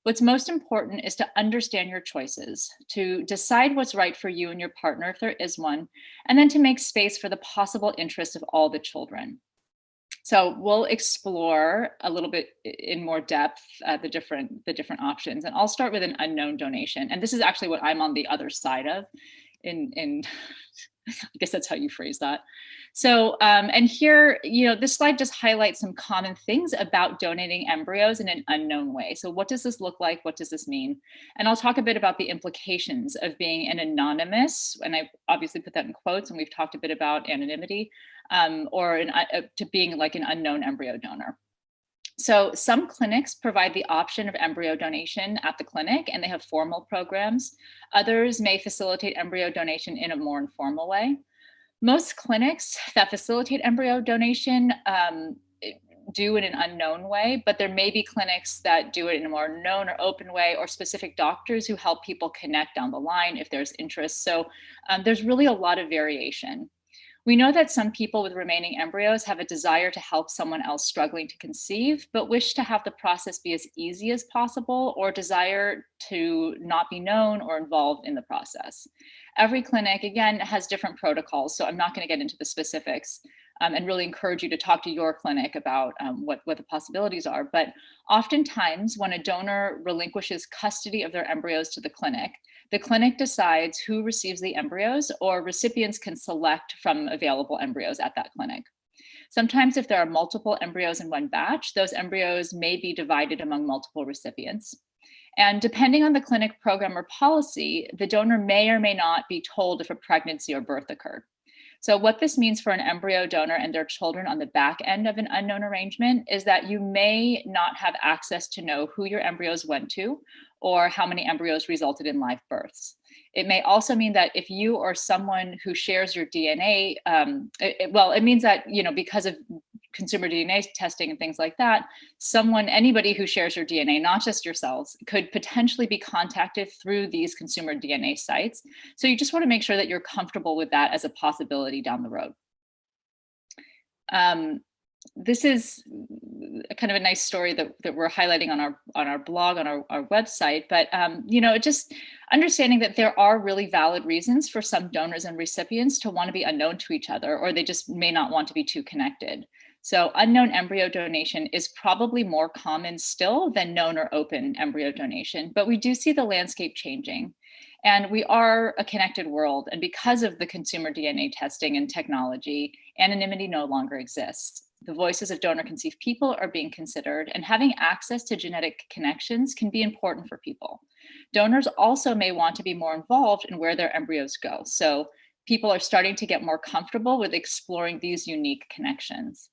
What's most important is to understand your choices, to decide what's right for you and your partner if there is one, and then to make space for the possible interests of all the children. So we'll explore a little bit in more depth the different options, and I'll start with an unknown donation. And this is actually what I'm on the other side of. In I guess that's how you phrase that. So, and here, this slide just highlights some common things about donating embryos in an unknown way. So what does this look like? What does this mean? And I'll talk a bit about the implications of being an anonymous, and I obviously put that in quotes, and we've talked a bit about anonymity, or to being like an unknown embryo donor. So some clinics provide the option of embryo donation at the clinic, and they have formal programs. Others may facilitate embryo donation in a more informal way. Most clinics that facilitate embryo donation do it in an unknown way, but there may be clinics that do it in a more known or open way, or specific doctors who help people connect down the line if there's interest. So there's really a lot of variation. We know that some people with remaining embryos have a desire to help someone else struggling to conceive, but wish to have the process be as easy as possible, or desire to not be known or involved in the process. Every clinic, again, has different protocols, so I'm not going to get into the specifics, and really encourage you to talk to your clinic about what the possibilities are. But oftentimes, when a donor relinquishes custody of their embryos to the clinic decides who receives the embryos, or recipients can select from available embryos at that clinic. Sometimes if there are multiple embryos in one batch, those embryos may be divided among multiple recipients. And depending on the clinic program or policy, the donor may or may not be told if a pregnancy or birth occurred. So what this means for an embryo donor and their children on the back end of an unknown arrangement is that you may not have access to know who your embryos went to, or how many embryos resulted in live births. It may also mean that if you or someone who shares your DNA, it means that, because of consumer DNA testing and things like that, anybody who shares your DNA, not just yourselves, could potentially be contacted through these consumer DNA sites. So you just want to make sure that you're comfortable with that as a possibility down the road. This is kind of a nice story that we're highlighting on our blog, on our website, but just understanding that there are really valid reasons for some donors and recipients to want to be unknown to each other, or they just may not want to be too connected. So unknown embryo donation is probably more common still than known or open embryo donation, but we do see the landscape changing. And we are a connected world, and because of the consumer DNA testing and technology, anonymity no longer exists. The voices of donor-conceived people are being considered, and having access to genetic connections can be important for people. Donors also may want to be more involved in where their embryos go. So people are starting to get more comfortable with exploring these unique connections.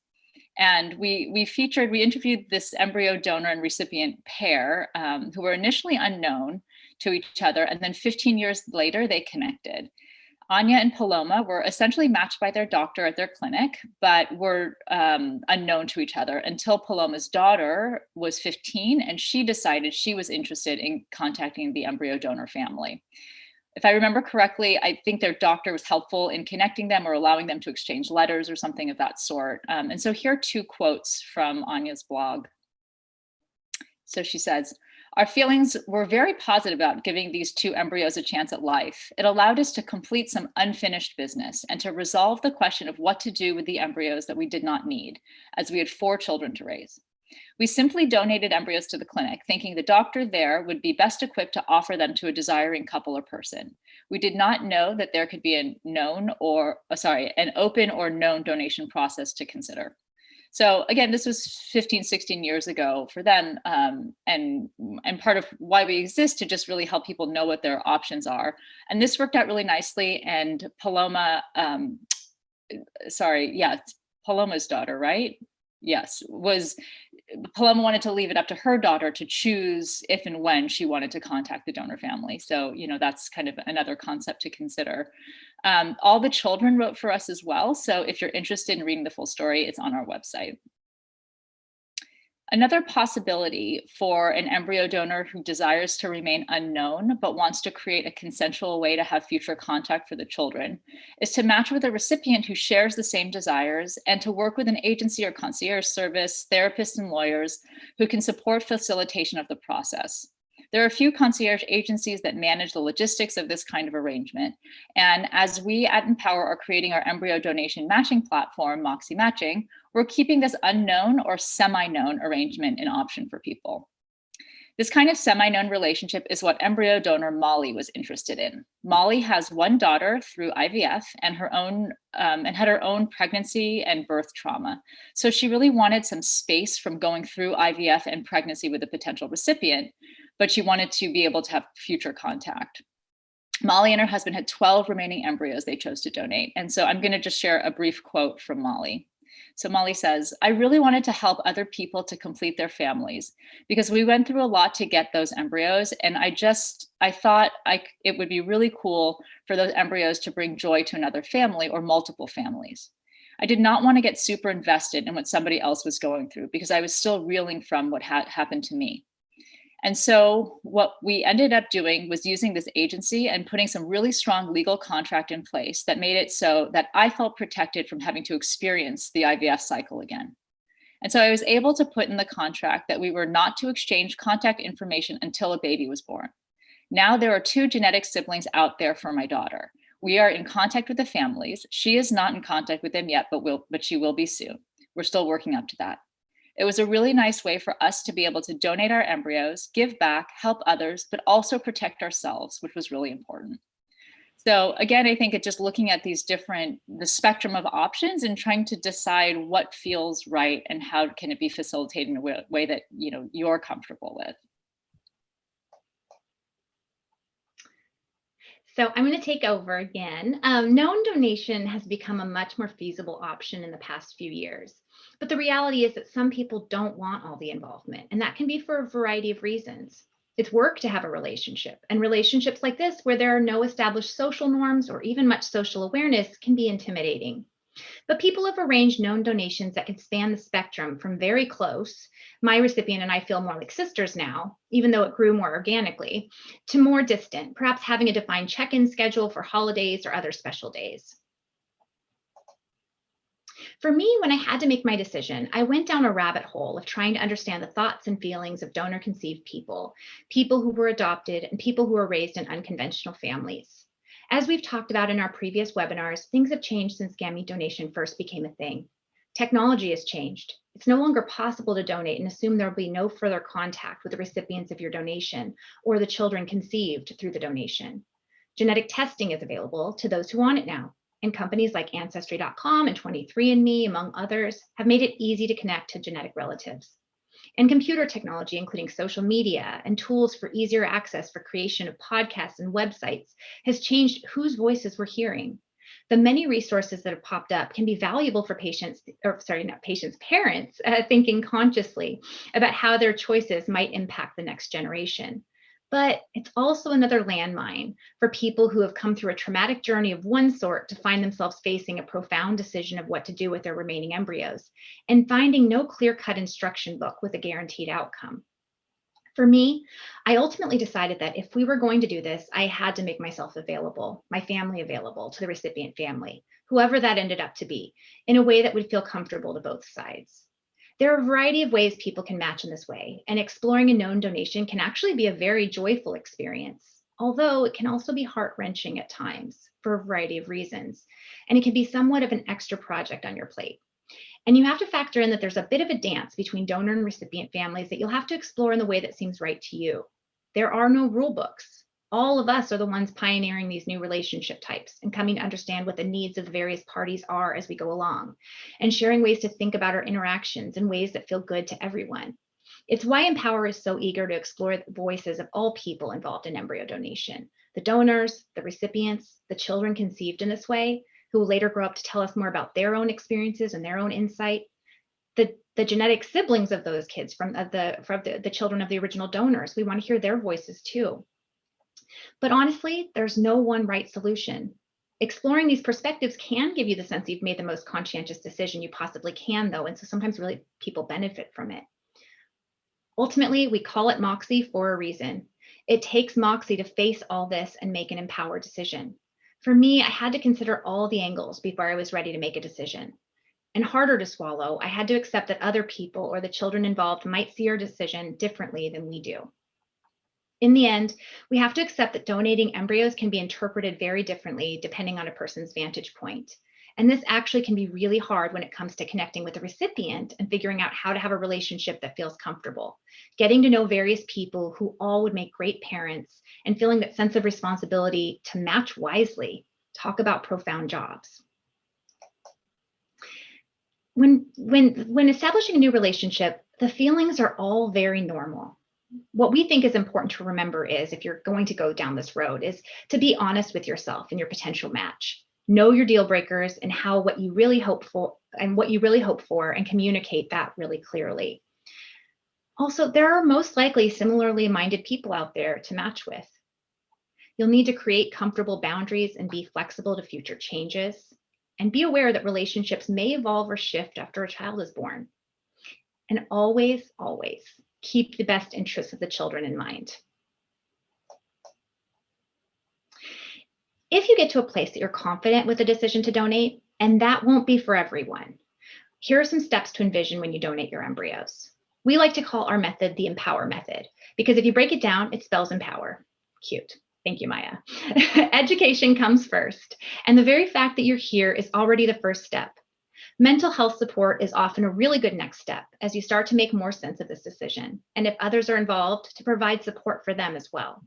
And we interviewed this embryo donor and recipient pair who were initially unknown to each other, and then 15 years later, they connected. Anya and Paloma were essentially matched by their doctor at their clinic, but were unknown to each other until Paloma's daughter was 15, and she decided she was interested in contacting the embryo donor family. If I remember correctly, I think their doctor was helpful in connecting them or allowing them to exchange letters or something of that sort. And so here are 2 quotes from Anya's blog. So she says, "Our feelings were very positive about giving these 2 embryos a chance at life. It allowed us to complete some unfinished business and to resolve the question of what to do with the embryos that we did not need, as we had 4 children to raise. We simply donated embryos to the clinic, thinking the doctor there would be best equipped to offer them to a desiring couple or person. We did not know that there could be an open or known donation process to consider." So again, this was 15, 16 years ago for them, and part of why we exist, to just really help people know what their options are. And this worked out really nicely. And Paloma, Paloma's daughter, right? Yes, Paloma wanted to leave it up to her daughter to choose if and when she wanted to contact the donor family. So, that's kind of another concept to consider. All the children wrote for us as well. So if you're interested in reading the full story, it's on our website. Another possibility for an embryo donor who desires to remain unknown but wants to create a consensual way to have future contact for the children is to match with a recipient who shares the same desires and to work with an agency or concierge service, therapists and lawyers who can support facilitation of the process. There are a few concierge agencies that manage the logistics of this kind of arrangement. And as we at Empower are creating our embryo donation matching platform, Moxie Matching, we're keeping this unknown or semi-known arrangement an option for people. This kind of semi-known relationship is what embryo donor Molly was interested in. Molly has 1 daughter through IVF and had her own pregnancy and birth trauma. So she really wanted some space from going through IVF and pregnancy with a potential recipient, but she wanted to be able to have future contact. Molly and her husband had 12 remaining embryos they chose to donate. And so I'm going to just share a brief quote from Molly. So Molly says, "I really wanted to help other people to complete their families because we went through a lot to get those embryos. And I thought it would be really cool for those embryos to bring joy to another family or multiple families. I did not want to get super invested in what somebody else was going through because I was still reeling from what had happened to me. And so what we ended up doing was using this agency and putting some really strong legal contract in place that made it so that I felt protected from having to experience the IVF cycle again. And so I was able to put in the contract that we were not to exchange contact information until a baby was born. Now there are 2 genetic siblings out there for my daughter. We are in contact with the families. She is not in contact with them yet, but she will be soon. We're still working up to that. It was a really nice way for us to be able to donate our embryos, give back, help others, but also protect ourselves, which was really important." So again, I think it's just looking at the spectrum of options and trying to decide what feels right and how can it be facilitated in a way that you're comfortable with. So I'm going to take over again. Known donation has become a much more feasible option in the past few years. But the reality is that some people don't want all the involvement, and that can be for a variety of reasons. It's work to have a relationship, and relationships like this, where there are no established social norms or even much social awareness, can be intimidating. But people have arranged known donations that can span the spectrum from very close, my recipient and I feel more like sisters now, even though it grew more organically, to more distant, perhaps having a defined check-in schedule for holidays or other special days. For me, when I had to make my decision, I went down a rabbit hole of trying to understand the thoughts and feelings of donor-conceived people, people who were adopted, and people who were raised in unconventional families. As we've talked about in our previous webinars, things have changed since gamete donation first became a thing. Technology has changed. It's no longer possible to donate and assume there will be no further contact with the recipients of your donation or the children conceived through the donation. Genetic testing is available to those who want it now. And companies like Ancestry.com and 23andMe, among others, have made it easy to connect to genetic relatives. And computer technology, including social media and tools for easier access for creation of podcasts and websites, has changed whose voices we're hearing. The many resources that have popped up can be valuable for parents thinking consciously about how their choices might impact the next generation. But it's also another landmine for people who have come through a traumatic journey of one sort to find themselves facing a profound decision of what to do with their remaining embryos and finding no clear-cut instruction book with a guaranteed outcome. For me, I ultimately decided that if we were going to do this, I had to make myself available, my family available to the recipient family, whoever that ended up to be, in a way that would feel comfortable to both sides. There are a variety of ways people can match in this way, and exploring a known donation can actually be a very joyful experience, although it can also be heart-wrenching at times for a variety of reasons, and it can be somewhat of an extra project on your plate. And you have to factor in that there's a bit of a dance between donor and recipient families that you'll have to explore in the way that seems right to you. There are no rule books. All of us are the ones pioneering these new relationship types and coming to understand what the needs of the various parties are as we go along, and sharing ways to think about our interactions in ways that feel good to everyone. It's why Empower is so eager to explore the voices of all people involved in embryo donation, the donors, the recipients, the children conceived in this way, who will later grow up to tell us more about their own experiences and their own insight, the genetic siblings of those kids from the children of the original donors. We want to hear their voices too. But honestly, there's no one right solution. Exploring these perspectives can give you the sense you've made the most conscientious decision you possibly can, though, and so sometimes really people benefit from it. Ultimately, we call it Moxie for a reason. It takes Moxie to face all this and make an empowered decision. For me, I had to consider all the angles before I was ready to make a decision. And harder to swallow, I had to accept that other people or the children involved might see our decision differently than we do. In the end, we have to accept that donating embryos can be interpreted very differently depending on a person's vantage point. And this actually can be really hard when it comes to connecting with the recipient and figuring out how to have a relationship that feels comfortable, getting to know various people who all would make great parents, and feeling that sense of responsibility to match wisely. Talk about profound jobs. When establishing a new relationship, the feelings are all very normal. What we think is important to remember is, if you're going to go down this road, is to be honest with yourself and your potential match. Know your deal breakers and what you really hope for, and communicate that really clearly. Also, there are most likely similarly minded people out there to match with. You'll need to create comfortable boundaries and be flexible to future changes. And be aware that relationships may evolve or shift after a child is born. And always, always keep the best interests of the children in mind. If you get to a place that you're confident with the decision to donate, and that won't be for everyone, here are some steps to envision when you donate your embryos. We like to call our method the Empower method, because if you break it down, it spells empower. Cute. Thank you, Maya. Education comes first, and the very fact that you're here is already the first step. Mental health support is often a really good next step as you start to make more sense of this decision, and if others are involved, to provide support for them as well.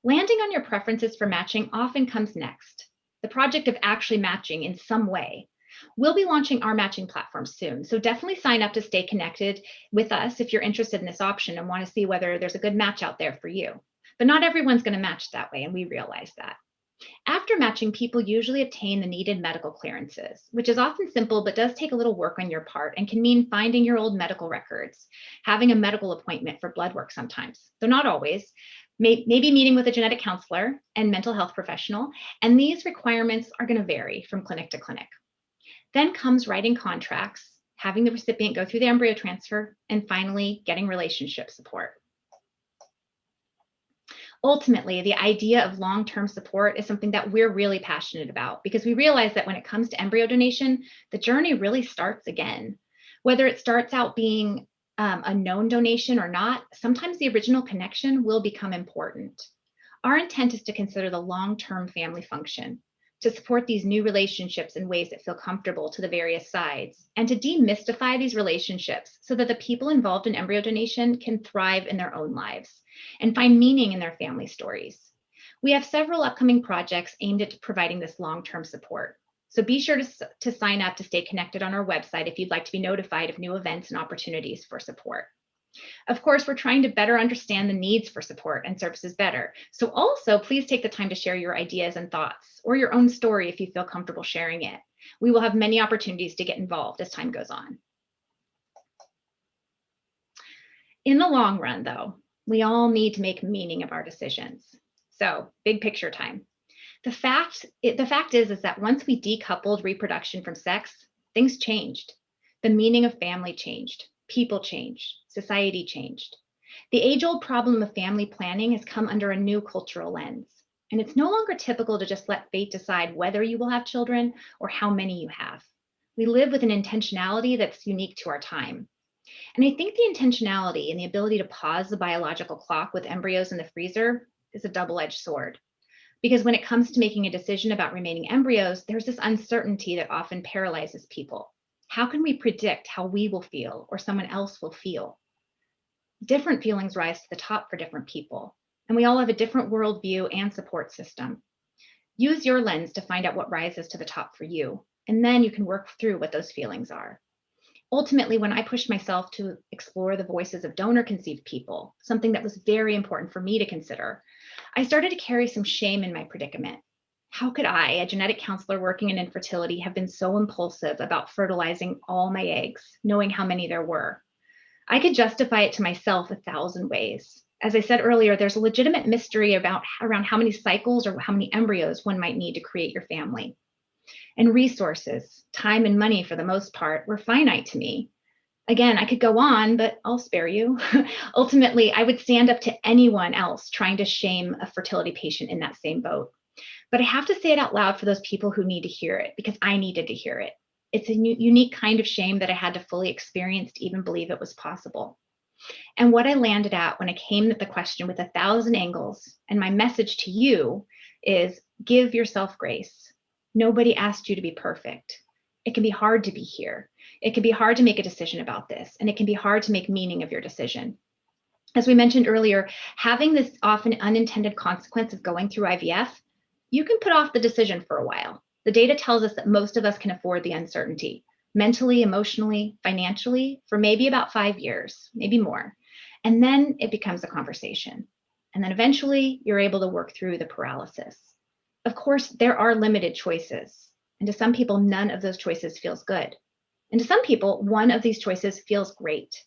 Landing on your preferences for matching often comes next, the project of actually matching in some way. We'll be launching our matching platform soon, so definitely sign up to stay connected with us if you're interested in this option and want to see whether there's a good match out there for you. But not everyone's going to match that way, and we realize that. After matching, people usually obtain the needed medical clearances, which is often simple but does take a little work on your part and can mean finding your old medical records, having a medical appointment for blood work sometimes, though not always, maybe meeting with a genetic counselor and mental health professional, and these requirements are going to vary from clinic to clinic. Then comes writing contracts, having the recipient go through the embryo transfer, and finally getting relationship support. Ultimately, the idea of long-term support is something that we're really passionate about, because we realize that when it comes to embryo donation, the journey really starts again. Whether it starts out being a known donation or not, sometimes the original connection will become important. Our intent is to consider the long-term family function, to support these new relationships in ways that feel comfortable to the various sides, and to demystify these relationships so that the people involved in embryo donation can thrive in their own lives and find meaning in their family stories. We have several upcoming projects aimed at providing this long-term support. So be sure to sign up to stay connected on our website if you'd like to be notified of new events and opportunities for support. Of course, we're trying to better understand the needs for support and services better. So also, please take the time to share your ideas and thoughts or your own story if you feel comfortable sharing it. We will have many opportunities to get involved as time goes on. In the long run, though, we all need to make meaning of our decisions. So, big picture time. The fact is that once we decoupled reproduction from sex, things changed. The meaning of family changed. People changed. Society changed. The age-old problem of family planning has come under a new cultural lens. And it's no longer typical to just let fate decide whether you will have children or how many you have. We live with an intentionality that's unique to our time. And I think the intentionality and the ability to pause the biological clock with embryos in the freezer is a double-edged sword. Because when it comes to making a decision about remaining embryos, there's this uncertainty that often paralyzes people. How can we predict how we will feel or someone else will feel? Different feelings rise to the top for different people, and we all have a different worldview and support system. Use your lens to find out what rises to the top for you, and then you can work through what those feelings are. Ultimately, when I pushed myself to explore the voices of donor-conceived people, something that was very important for me to consider, I started to carry some shame in my predicament. How could I, a genetic counselor working in infertility, have been so impulsive about fertilizing all my eggs, knowing how many there were? I could justify it to myself 1,000 ways. As I said earlier, there's a legitimate mystery around how many cycles or how many embryos one might need to create your family. And resources, time and money for the most part, were finite to me. Again, I could go on, but I'll spare you. Ultimately, I would stand up to anyone else trying to shame a fertility patient in that same boat. But I have to say it out loud for those people who need to hear it, because I needed to hear it. It's a unique kind of shame that I had to fully experience to even believe it was possible. And what I landed at when I came at the question with 1,000 angles, and my message to you is give yourself grace. Nobody asked you to be perfect. It can be hard to be here. It can be hard to make a decision about this, and it can be hard to make meaning of your decision. As we mentioned earlier, having this often unintended consequence of going through IVF, you can put off the decision for a while. The data tells us that most of us can afford the uncertainty, mentally, emotionally, financially, for maybe about 5 years, maybe more. And then it becomes a conversation. And then eventually you're able to work through the paralysis. Of course, there are limited choices. And to some people, none of those choices feels good. And to some people, one of these choices feels great.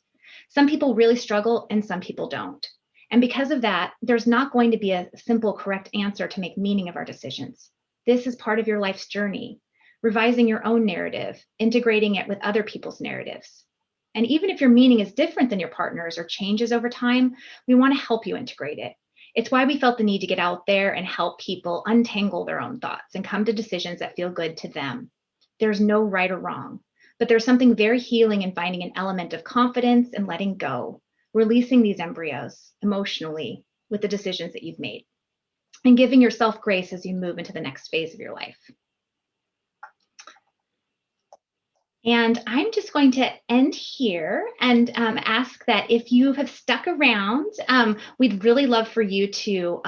Some people really struggle and some people don't. And because of that, there's not going to be a simple, correct answer to make meaning of our decisions. This is part of your life's journey, revising your own narrative, integrating it with other people's narratives. And even if your meaning is different than your partner's or changes over time, we want to help you integrate it. It's why we felt the need to get out there and help people untangle their own thoughts and come to decisions that feel good to them. There's no right or wrong, but there's something very healing in finding an element of confidence and letting go, releasing these embryos emotionally with the decisions that you've made, and giving yourself grace as you move into the next phase of your life. And I'm just going to end here and ask that if you have stuck around, we'd really love for you to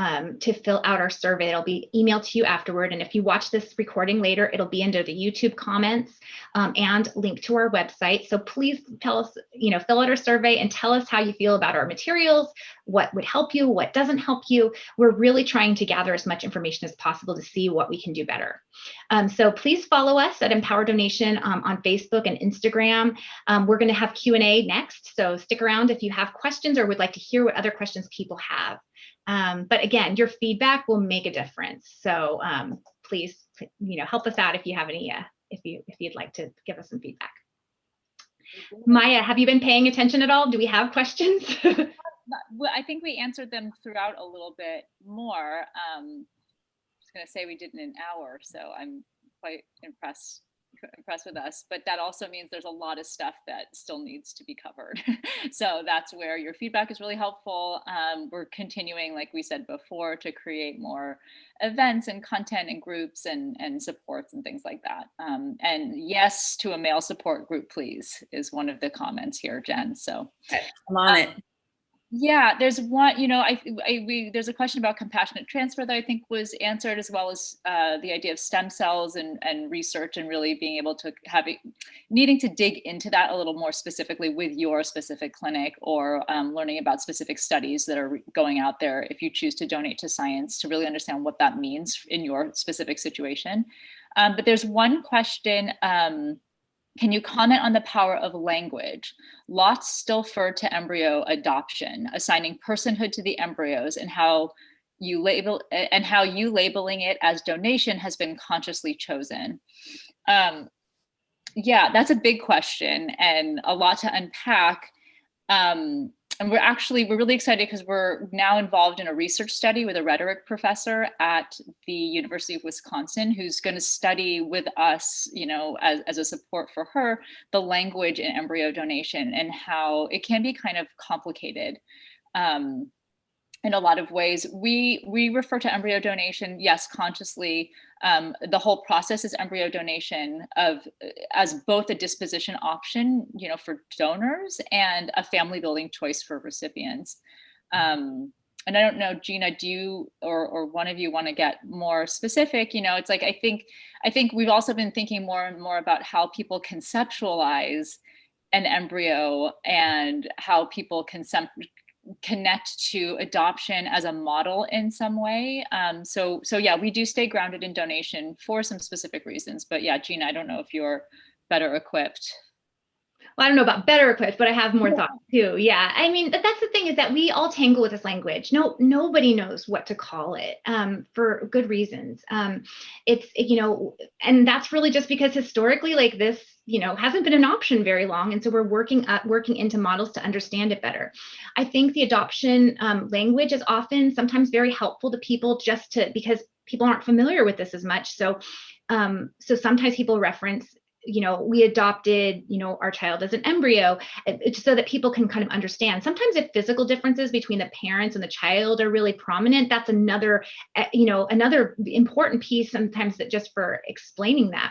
fill out our survey. It'll be emailed to you afterward. And if you watch this recording later, it'll be under the YouTube comments and link to our website. So please tell us, fill out our survey and tell us how you feel about our materials, what would help you, what doesn't help you. We're really trying to gather as much information as possible to see what we can do better. So please follow us at Empower Donation on Facebook and Instagram. We're going to have Q&A next, so stick around if you have questions or would like to hear what other questions people have. But again, your feedback will make a difference. So please, help us out if you have any, if you'd like to give us some feedback. Maya, have you been paying attention at all? Do we have questions? Well, I think we answered them throughout a little bit more. I was going to say we did in an hour, so I'm quite impressed with us, but that also means there's a lot of stuff that still needs to be covered. So that's where your feedback is really helpful. We're continuing, like we said before, to create more events and content and groups and supports and things like that. And yes to a male support group, please, is one of the comments here, Jen. So I'm on it. Yeah, there's one, there's a question about compassionate transfer that I think was answered, as well as the idea of stem cells and research, and really being able to needing to dig into that a little more specifically with your specific clinic, or learning about specific studies that are going out there if you choose to donate to science, to really understand what that means in your specific situation. But there's one question. Can you comment on the power of language? Lots still refer to embryo adoption, assigning personhood to the embryos, and how you labeling it as donation has been consciously chosen. Yeah, that's a big question and a lot to unpack. And we're really excited because we're now involved in a research study with a rhetoric professor at the University of Wisconsin, who's going to study with us, as a support for her, the language in embryo donation and how it can be kind of complicated. In a lot of ways, we refer to embryo donation, yes, consciously. The whole process is embryo donation as both a disposition option, for donors, and a family building choice for recipients. And I don't know, Gina, do you or one of you want to get more specific? It's like I think we've also been thinking more and more about how people conceptualize an embryo and how people connect to adoption as a model in some way. So yeah, we do stay grounded in donation for some specific reasons. But yeah, Gina, I don't know if you're better equipped. Well, I don't know about better equipped, but I have more thoughts too. Yeah, I mean, that's the thing, is that we all tangle with this language. Nobody knows what to call it, for good reasons. It's, and that's really just because historically, like this, hasn't been an option very long. And so we're working into models to understand it better. I think the adoption language is often sometimes very helpful to people because people aren't familiar with this as much. So sometimes people reference, we adopted, our child as an embryo, so that people can kind of understand. Sometimes if physical differences between the parents and the child are really prominent, that's another important piece sometimes, that just for explaining that.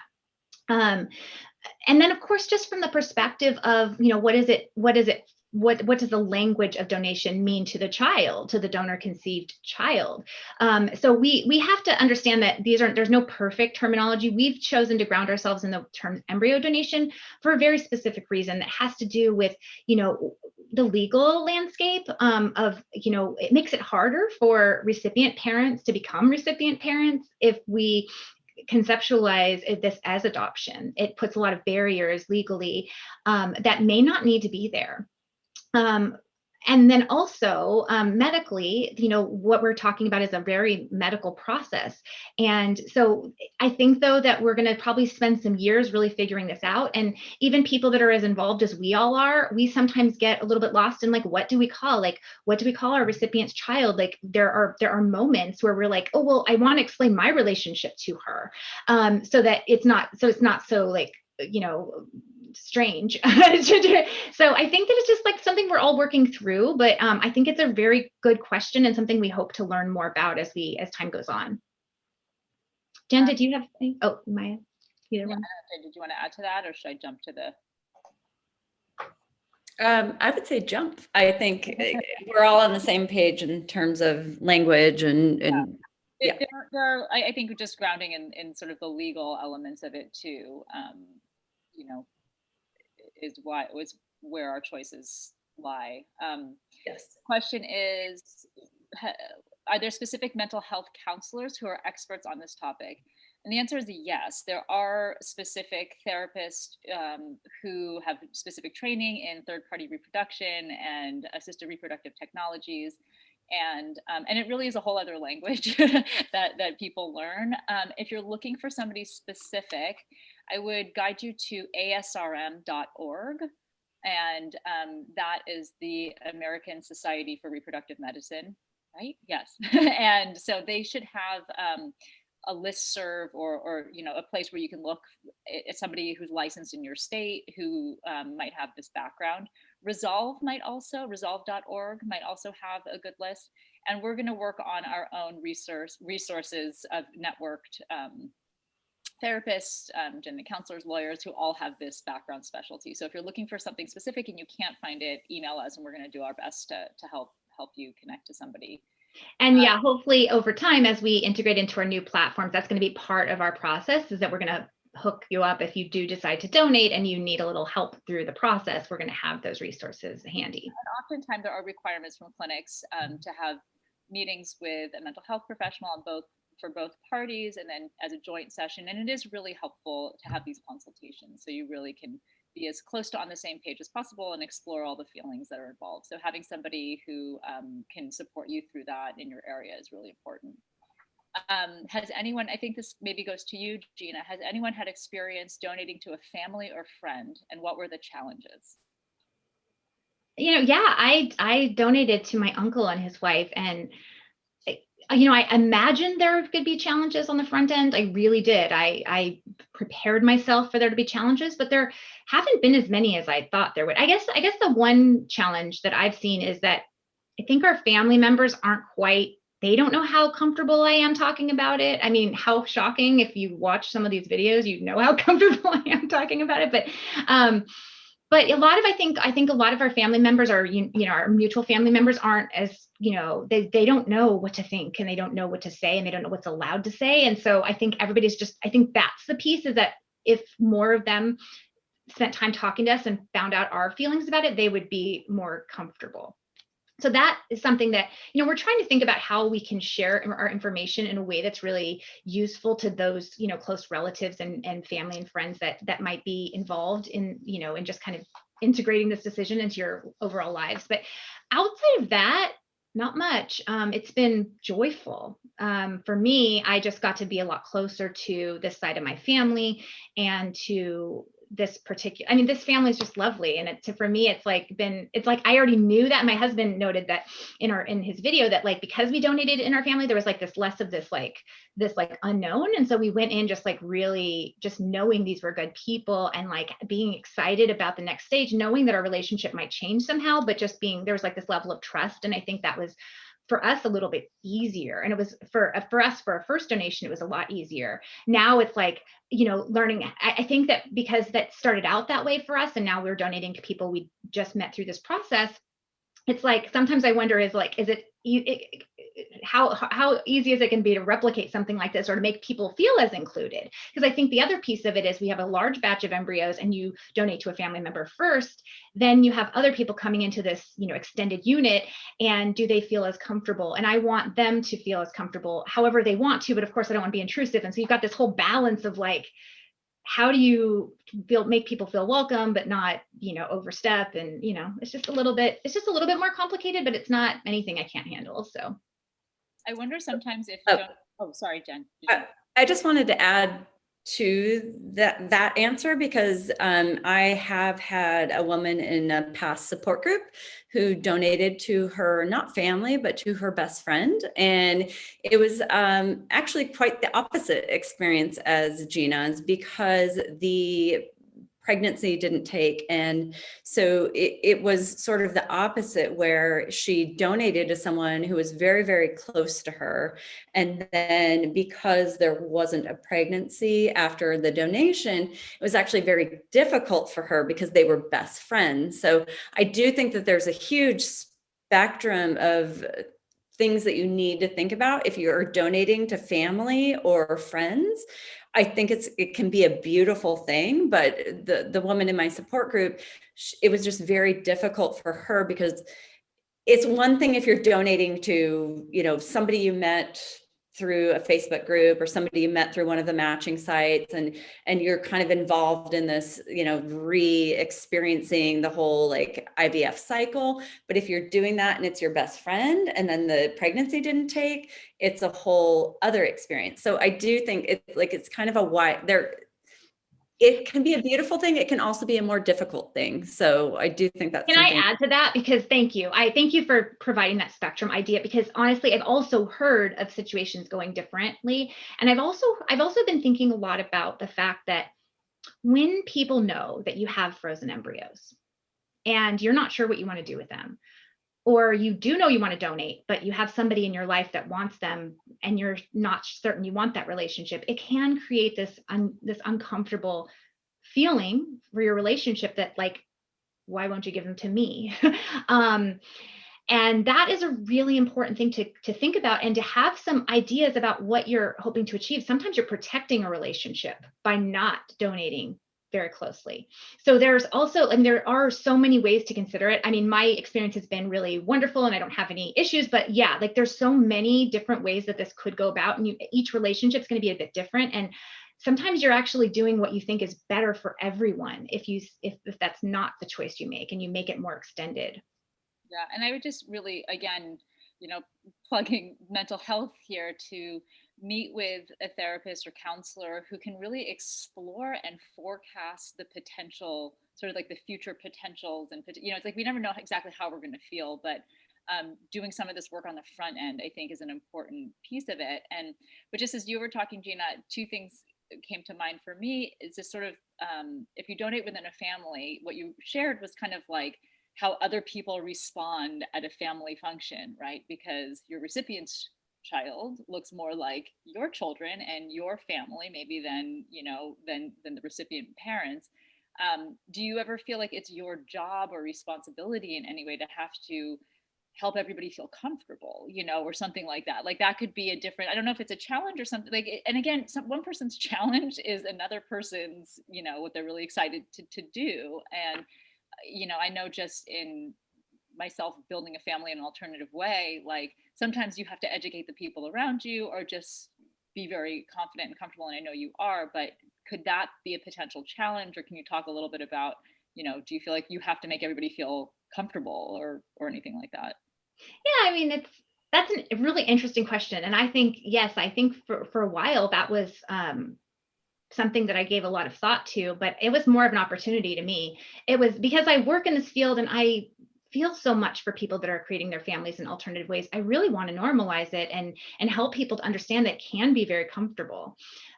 And then, of course, just from the perspective of, what does the language of donation mean to the child, to the donor conceived child? So we have to understand that there's no perfect terminology. We've chosen to ground ourselves in the term embryo donation for a very specific reason that has to do with, the legal landscape it makes it harder for recipient parents to become recipient parents if we conceptualize this as adoption. It puts a lot of barriers legally that may not need to be there. And then also medically, what we're talking about is a very medical process. And so I think, though, that we're going to probably spend some years really figuring this out. And even people that are as involved as we all are, we sometimes get a little bit lost in, like, what do we call our recipient's child? Like, there are moments where we're like, oh, well, I want to explain my relationship to her, so that it's not so like, strange. So I think that it's just like something we're all working through, but I think it's a very good question and something we hope to learn more about as time goes on. Jen, did you have anything? Oh, Maya, either one. Did you want to add to that, or should I jump to the? I would say jump. I think we're all on the same page in terms of language and yeah. I think just grounding in sort of the legal elements of it too. Is where our choices lie. Yes. Question is, are there specific mental health counselors who are experts on this topic? And the answer is yes. There are specific therapists who have specific training in third-party reproduction and assisted reproductive technologies. And it really is a whole other language that people learn. If you're looking for somebody specific, I would guide you to asrm.org. And that is the American Society for Reproductive Medicine, right? Yes. And so they should have a listserv or a place where you can look at somebody who's licensed in your state who might have this background. Resolve.org might also have a good list. And we're going to work on our own resources of networked therapists, genetic counselors, lawyers who all have this background specialty. So if you're looking for something specific and you can't find it, email us and we're going to do our best to help you connect to somebody. And yeah, hopefully over time, as we integrate into our new platforms, that's going to be part of our process, is that we're going to hook you up if you do decide to donate and you need a little help through the process. We're going to have those resources handy. And oftentimes there are requirements from clinics to have meetings with a mental health professional for both parties, and then as a joint session. And it is really helpful to have these consultations, so you really can be as close to on the same page as possible and explore all the feelings that are involved. So having somebody who can support you through that in your area is really important. Has anyone, I think this maybe goes to you, Gina, has anyone had experience donating to a family or friend, and what were the challenges? Yeah, I donated to my uncle and his wife, and I imagined there could be challenges on the front end. I really did. I prepared myself for there to be challenges, but there haven't been as many as I thought there would. I guess the one challenge that I've seen is that I think our family members they don't know how comfortable I am talking about it. I mean, how shocking. If you watch some of these videos, you know how comfortable I am talking about it. But a lot of, I think a lot of our family members are, our mutual family members aren't as, they don't know what to think, and they don't know what to say, and they don't know what's allowed to say. And so I think I think that's the piece, is that if more of them spent time talking to us and found out our feelings about it, they would be more comfortable. So that is something that, we're trying to think about how we can share our information in a way that's really useful to those, close relatives and family and friends that might be involved in, in just kind of integrating this decision into your overall lives. But outside of that, not much. It's been joyful. For me, I just got to be a lot closer to this side of my family, and to this family is just lovely. And for me, it's like I already knew that. My husband noted that in his video, that like, because we donated in our family, there was like this less of this unknown. And so we went in just like really just knowing these were good people, and like being excited about the next stage, knowing that our relationship might change somehow, but just there was like this level of trust. And I think that was, for us, a little bit easier. And it was for us, for our first donation, it was a lot easier. Now it's like, learning. I think that because that started out that way for us, and now we're donating to people we just met through this process, it's like, sometimes I wonder, how easy is it going to be to replicate something like this, or to make people feel as included? Because I think the other piece of it is, we have a large batch of embryos, and you donate to a family member first, then you have other people coming into this, extended unit, and do they feel as comfortable? And I want them to feel as comfortable however they want to, but of course I don't want to be intrusive. And so you've got this whole balance of like, how do you make people feel welcome, but not, overstep? And, it's just a little bit more complicated, but it's not anything I can't handle. So I wonder sometimes if you don't, oh, sorry, Jen. I just wanted to add to that answer, because I have had a woman in a past support group who donated to her, not family, but to her best friend. And it was actually quite the opposite experience as Gina's, because the pregnancy didn't take. And so it was sort of the opposite, where she donated to someone who was very, very close to her. And then because there wasn't a pregnancy after the donation, it was actually very difficult for her, because they were best friends. So I do think that there's a huge spectrum of things that you need to think about if you're donating to family or friends. I think it can be a beautiful thing, but the woman in my support group, it was just very difficult for her, because it's one thing if you're donating to, somebody you met through a Facebook group, or somebody you met through one of the matching sites, and you're kind of involved in this, re-experiencing the whole like IVF cycle. But if you're doing that and it's your best friend, and then the pregnancy didn't take, it's a whole other experience. So I do think it's kind of it can be a beautiful thing. It can also be a more difficult thing. So I do think that's something. Can I add to that? Because thank you. I thank you for providing that spectrum idea, because honestly, I've also heard of situations going differently. And I've also been thinking a lot about the fact that when people know that you have frozen embryos and you're not sure what you want to do with them, or you do know you want to donate, but you have somebody in your life that wants them and you're not certain you want that relationship, it can create this uncomfortable feeling for your relationship that like, why won't you give them to me? um, and that is a really important thing to think about and to have some ideas about what you're hoping to achieve. Sometimes you're protecting a relationship by not donating very closely. So there's also, and there are so many ways to consider it. I mean, my experience has been really wonderful and I don't have any issues, but yeah, like there's so many different ways that this could go about, and each relationship is going to be a bit different. And sometimes you're actually doing what you think is better for everyone if that's not the choice you make and you make it more extended. Yeah, and I would just really, again, plugging mental health here, to meet with a therapist or counselor who can really explore and forecast the potential, sort of like the future potentials. And, it's like we never know exactly how we're going to feel, but doing some of this work on the front end, I think, is an important piece of it. But just as you were talking, Gina, two things came to mind for me. Is this sort of, if you donate within a family, what you shared was kind of like how other people respond at a family function, right? Because your recipient's child looks more like your children and your family, maybe than the recipient parents. Do you ever feel like it's your job or responsibility in any way to have to help everybody feel comfortable, or something like that? Like that could be a different, I don't know if it's a challenge or something like, and again, one person's challenge is another person's, what they're really excited to do. And I know just in myself building a family in an alternative way, like sometimes you have to educate the people around you or just be very confident and comfortable. And I know you are, but could that be a potential challenge? Or can you talk a little bit about, do you feel like you have to make everybody feel comfortable or anything like that? Yeah, I mean, that's a really interesting question. And I think, yes, I think for a while that was something that I gave a lot of thought to, but it was more of an opportunity to me. It was because I work in this field and I feel so much for people that are creating their families in alternative ways. I really want to normalize it and help people to understand that it can be very comfortable.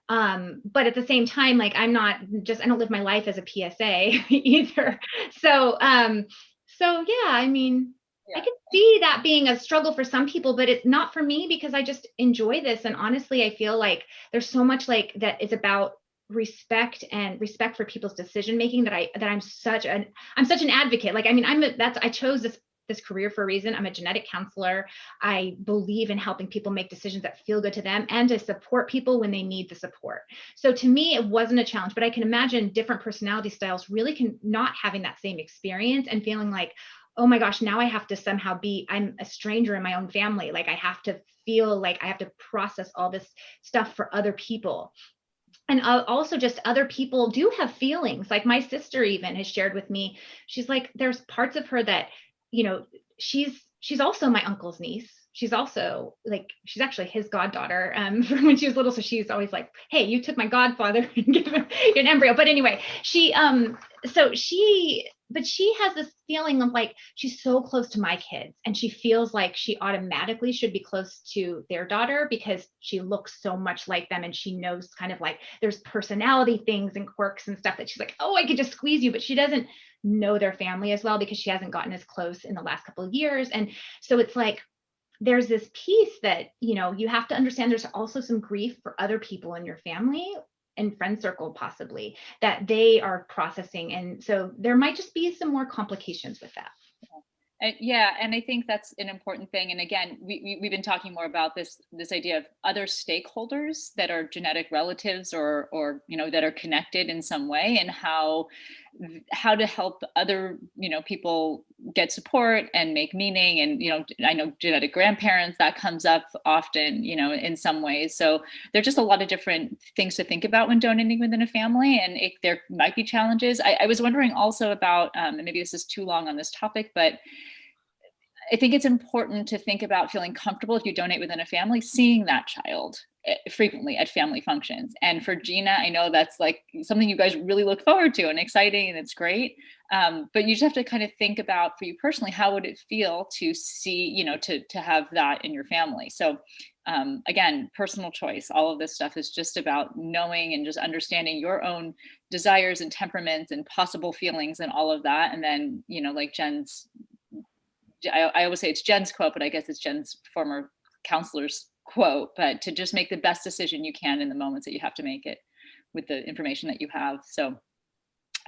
But at the same time, like I don't live my life as a PSA either. So yeah, I mean, I Yeah. could see that being a struggle for some people, but it's not for me because I just enjoy this. And honestly, I feel like there's so much like that is about respect for people's decision making that I'm such an advocate. Like, I mean, I chose this career for a reason. I'm a genetic counselor. I believe in helping people make decisions that feel good to them and to support people when they need the support. So to me, it wasn't a challenge, but I can imagine different personality styles really can not having that same experience and feeling like, oh my gosh, now I have to I'm a stranger in my own family. Like I have to feel like I have to process all this stuff for other people. And also just other people do have feelings. Like my sister even has shared with me, she's like, there's parts of her that, she's also my uncle's niece. She's also like, she's actually his goddaughter from when she was little. So she's always like, hey, you took my godfather and gave him an embryo. But anyway, but she has this feeling of like, she's so close to my kids and she feels like she automatically should be close to their daughter because she looks so much like them. And she knows kind of like there's personality things and quirks and stuff that she's like, oh, I could just squeeze you. But she doesn't know their family as well because she hasn't gotten as close in the last couple of years. And so it's like, there's this piece that, you have to understand there's also some grief for other people in your family and friend circle possibly that they are processing. And so there might just be some more complications with that. Yeah, and I think that's an important thing. And again, we've been talking more about this idea of other stakeholders that are genetic relatives or that are connected in some way, and how to help other people get support and make meaning. And I know genetic grandparents, that comes up often in some ways. So there's just a lot of different things to think about when donating within a family, and there might be challenges. I was wondering also about, and maybe this is too long on this topic, but I think it's important to think about feeling comfortable if you donate within a family, seeing that child frequently at family functions. And for Gina, I know that's like something you guys really look forward to and exciting, and it's great. But you just have to kind of think about, for you personally, how would it feel to see, to have that in your family? So again, personal choice. All of this stuff is just about knowing and just understanding your own desires and temperaments and possible feelings and all of that. And then, like Jen's I always say it's Jen's quote, but I guess it's Jen's former counselor's quote, but to just make the best decision you can in the moments that you have to make it with the information that you have. So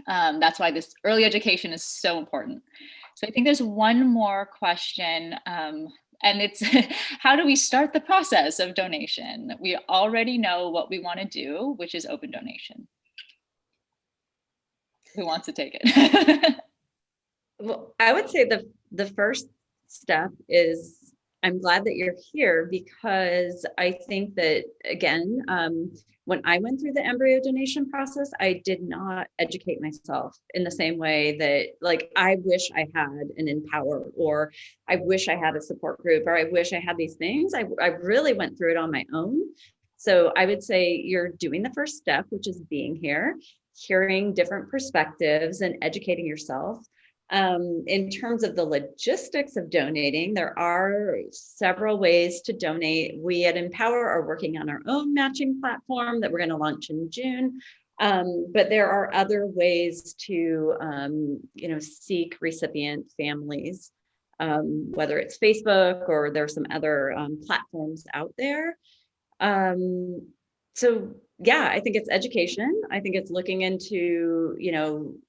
that's why this early education is so important. So I think there's one more question, and it's how do we start the process of donation? We already know what we want to do, which is open donation. Who wants to take it? Well, I would say the first step is I'm glad that you're here, because I think that, again, when I went through the embryo donation process, I did not educate myself in the same way that, like, I wish I had an Empower, or I wish I had a support group, or I wish I had these things. I really went through it on my own. So I would say you're doing the first step, which is being here, hearing different perspectives and educating yourself. In terms of the logistics of donating, there are several ways to donate. We at Empower are working on our own matching platform that we're going to launch in June. But there are other ways to, seek recipient families, whether it's Facebook or there's some other platforms out there. So yeah, I think it's education. I think it's looking into,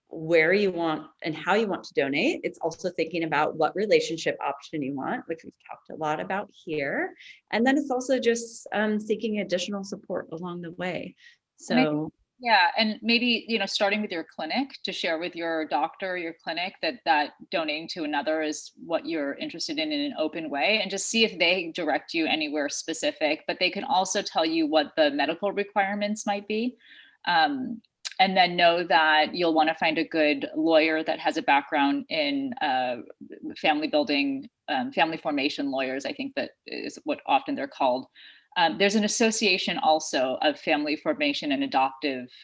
where you want and how you want to donate. It's also thinking about what relationship option you want, which we've talked a lot about here. And then it's also just seeking additional support along the way. So yeah, and maybe, starting with your clinic, to share with your doctor, your clinic, that donating to another is what you're interested in an open way, and just see if they direct you anywhere specific. But they can also tell you what the medical requirements might be. And then know that you'll want to find a good lawyer that has a background in family building, family formation lawyers. I think that is what often they're called. There's an association also of family formation and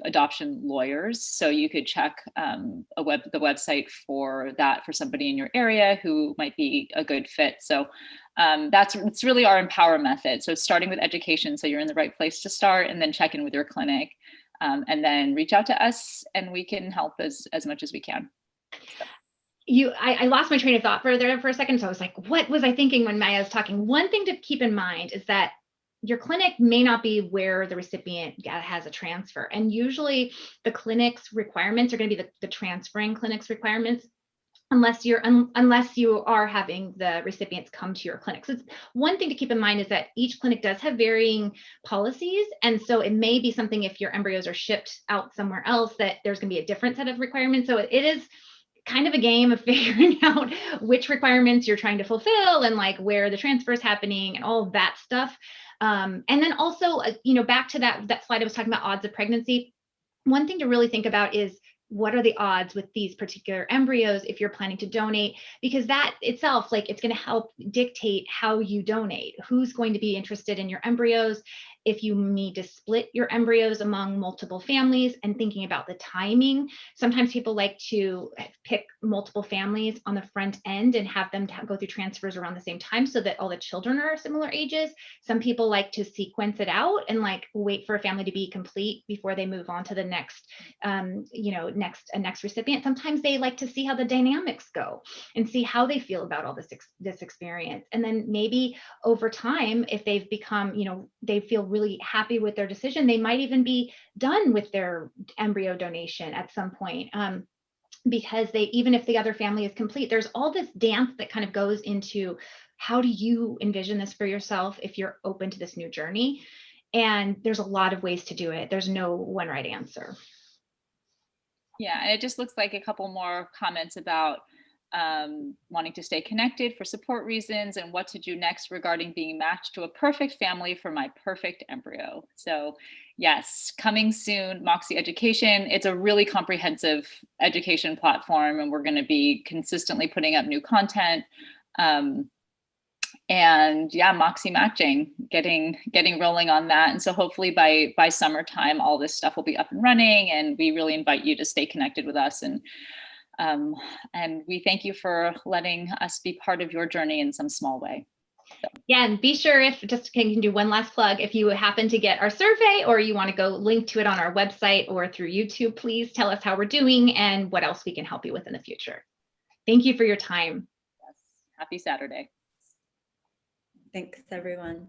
adoption lawyers. So you could check the website for that for somebody in your area who might be a good fit. So it's really our Empower method. So starting with education, so you're in the right place to start, and then check in with your clinic. And then reach out to us, and we can help as much as we can. I lost my train of thought for a second. So I was like, what was I thinking when Maya was talking? One thing to keep in mind is that your clinic may not be where the recipient has a transfer. And usually the clinic's requirements are going to be the transferring clinic's requirements, unless you are having the recipients come to your clinic. So one thing to keep in mind is that each clinic does have varying policies. And so it may be something, if your embryos are shipped out somewhere else, that there's going to be a different set of requirements. So it is kind of a game of figuring out which requirements you're trying to fulfill, and like where the transfer is happening and all of that stuff. And then also, back to that slide I was talking about, odds of pregnancy. One thing to really think about is, what are the odds with these particular embryos if you're planning to donate? Because that itself, it's going to help dictate how you donate, who's going to be interested in your embryos, if you need to split your embryos among multiple families, and thinking about the timing. Sometimes people like to pick multiple families on the front end and have them go through transfers around the same time so that all the children are similar ages. Some people like to sequence it out and wait for a family to be complete before they move on to the next recipient. Sometimes they like to see how the dynamics go and see how they feel about all this experience. And then maybe over time, if they've become, they feel really happy with their decision, they might even be done with their embryo donation at some point. Because even if the other family is complete, there's all this dance that kind of goes into, how do you envision this for yourself if you're open to this new journey? And there's a lot of ways to do it. There's no one right answer. Yeah, and it just looks like a couple more comments about wanting to stay connected for support reasons, and what to do next regarding being matched to a perfect family for my perfect embryo. So yes, coming soon, Moxie Education. It's a really comprehensive education platform, and we're going to be consistently putting up new content. And yeah, Moxie matching, getting rolling on that. And so hopefully by summertime, all this stuff will be up and running, and we really invite you to stay connected with us. And we thank you for letting us be part of your journey in some small way. So. Yeah, and be sure, if just can do one last plug, if you happen to get our survey, or you want to go link to it on our website or through YouTube, please tell us how we're doing and what else we can help you with in the future. Thank you for your time. Yes. Happy Saturday. Thanks, everyone.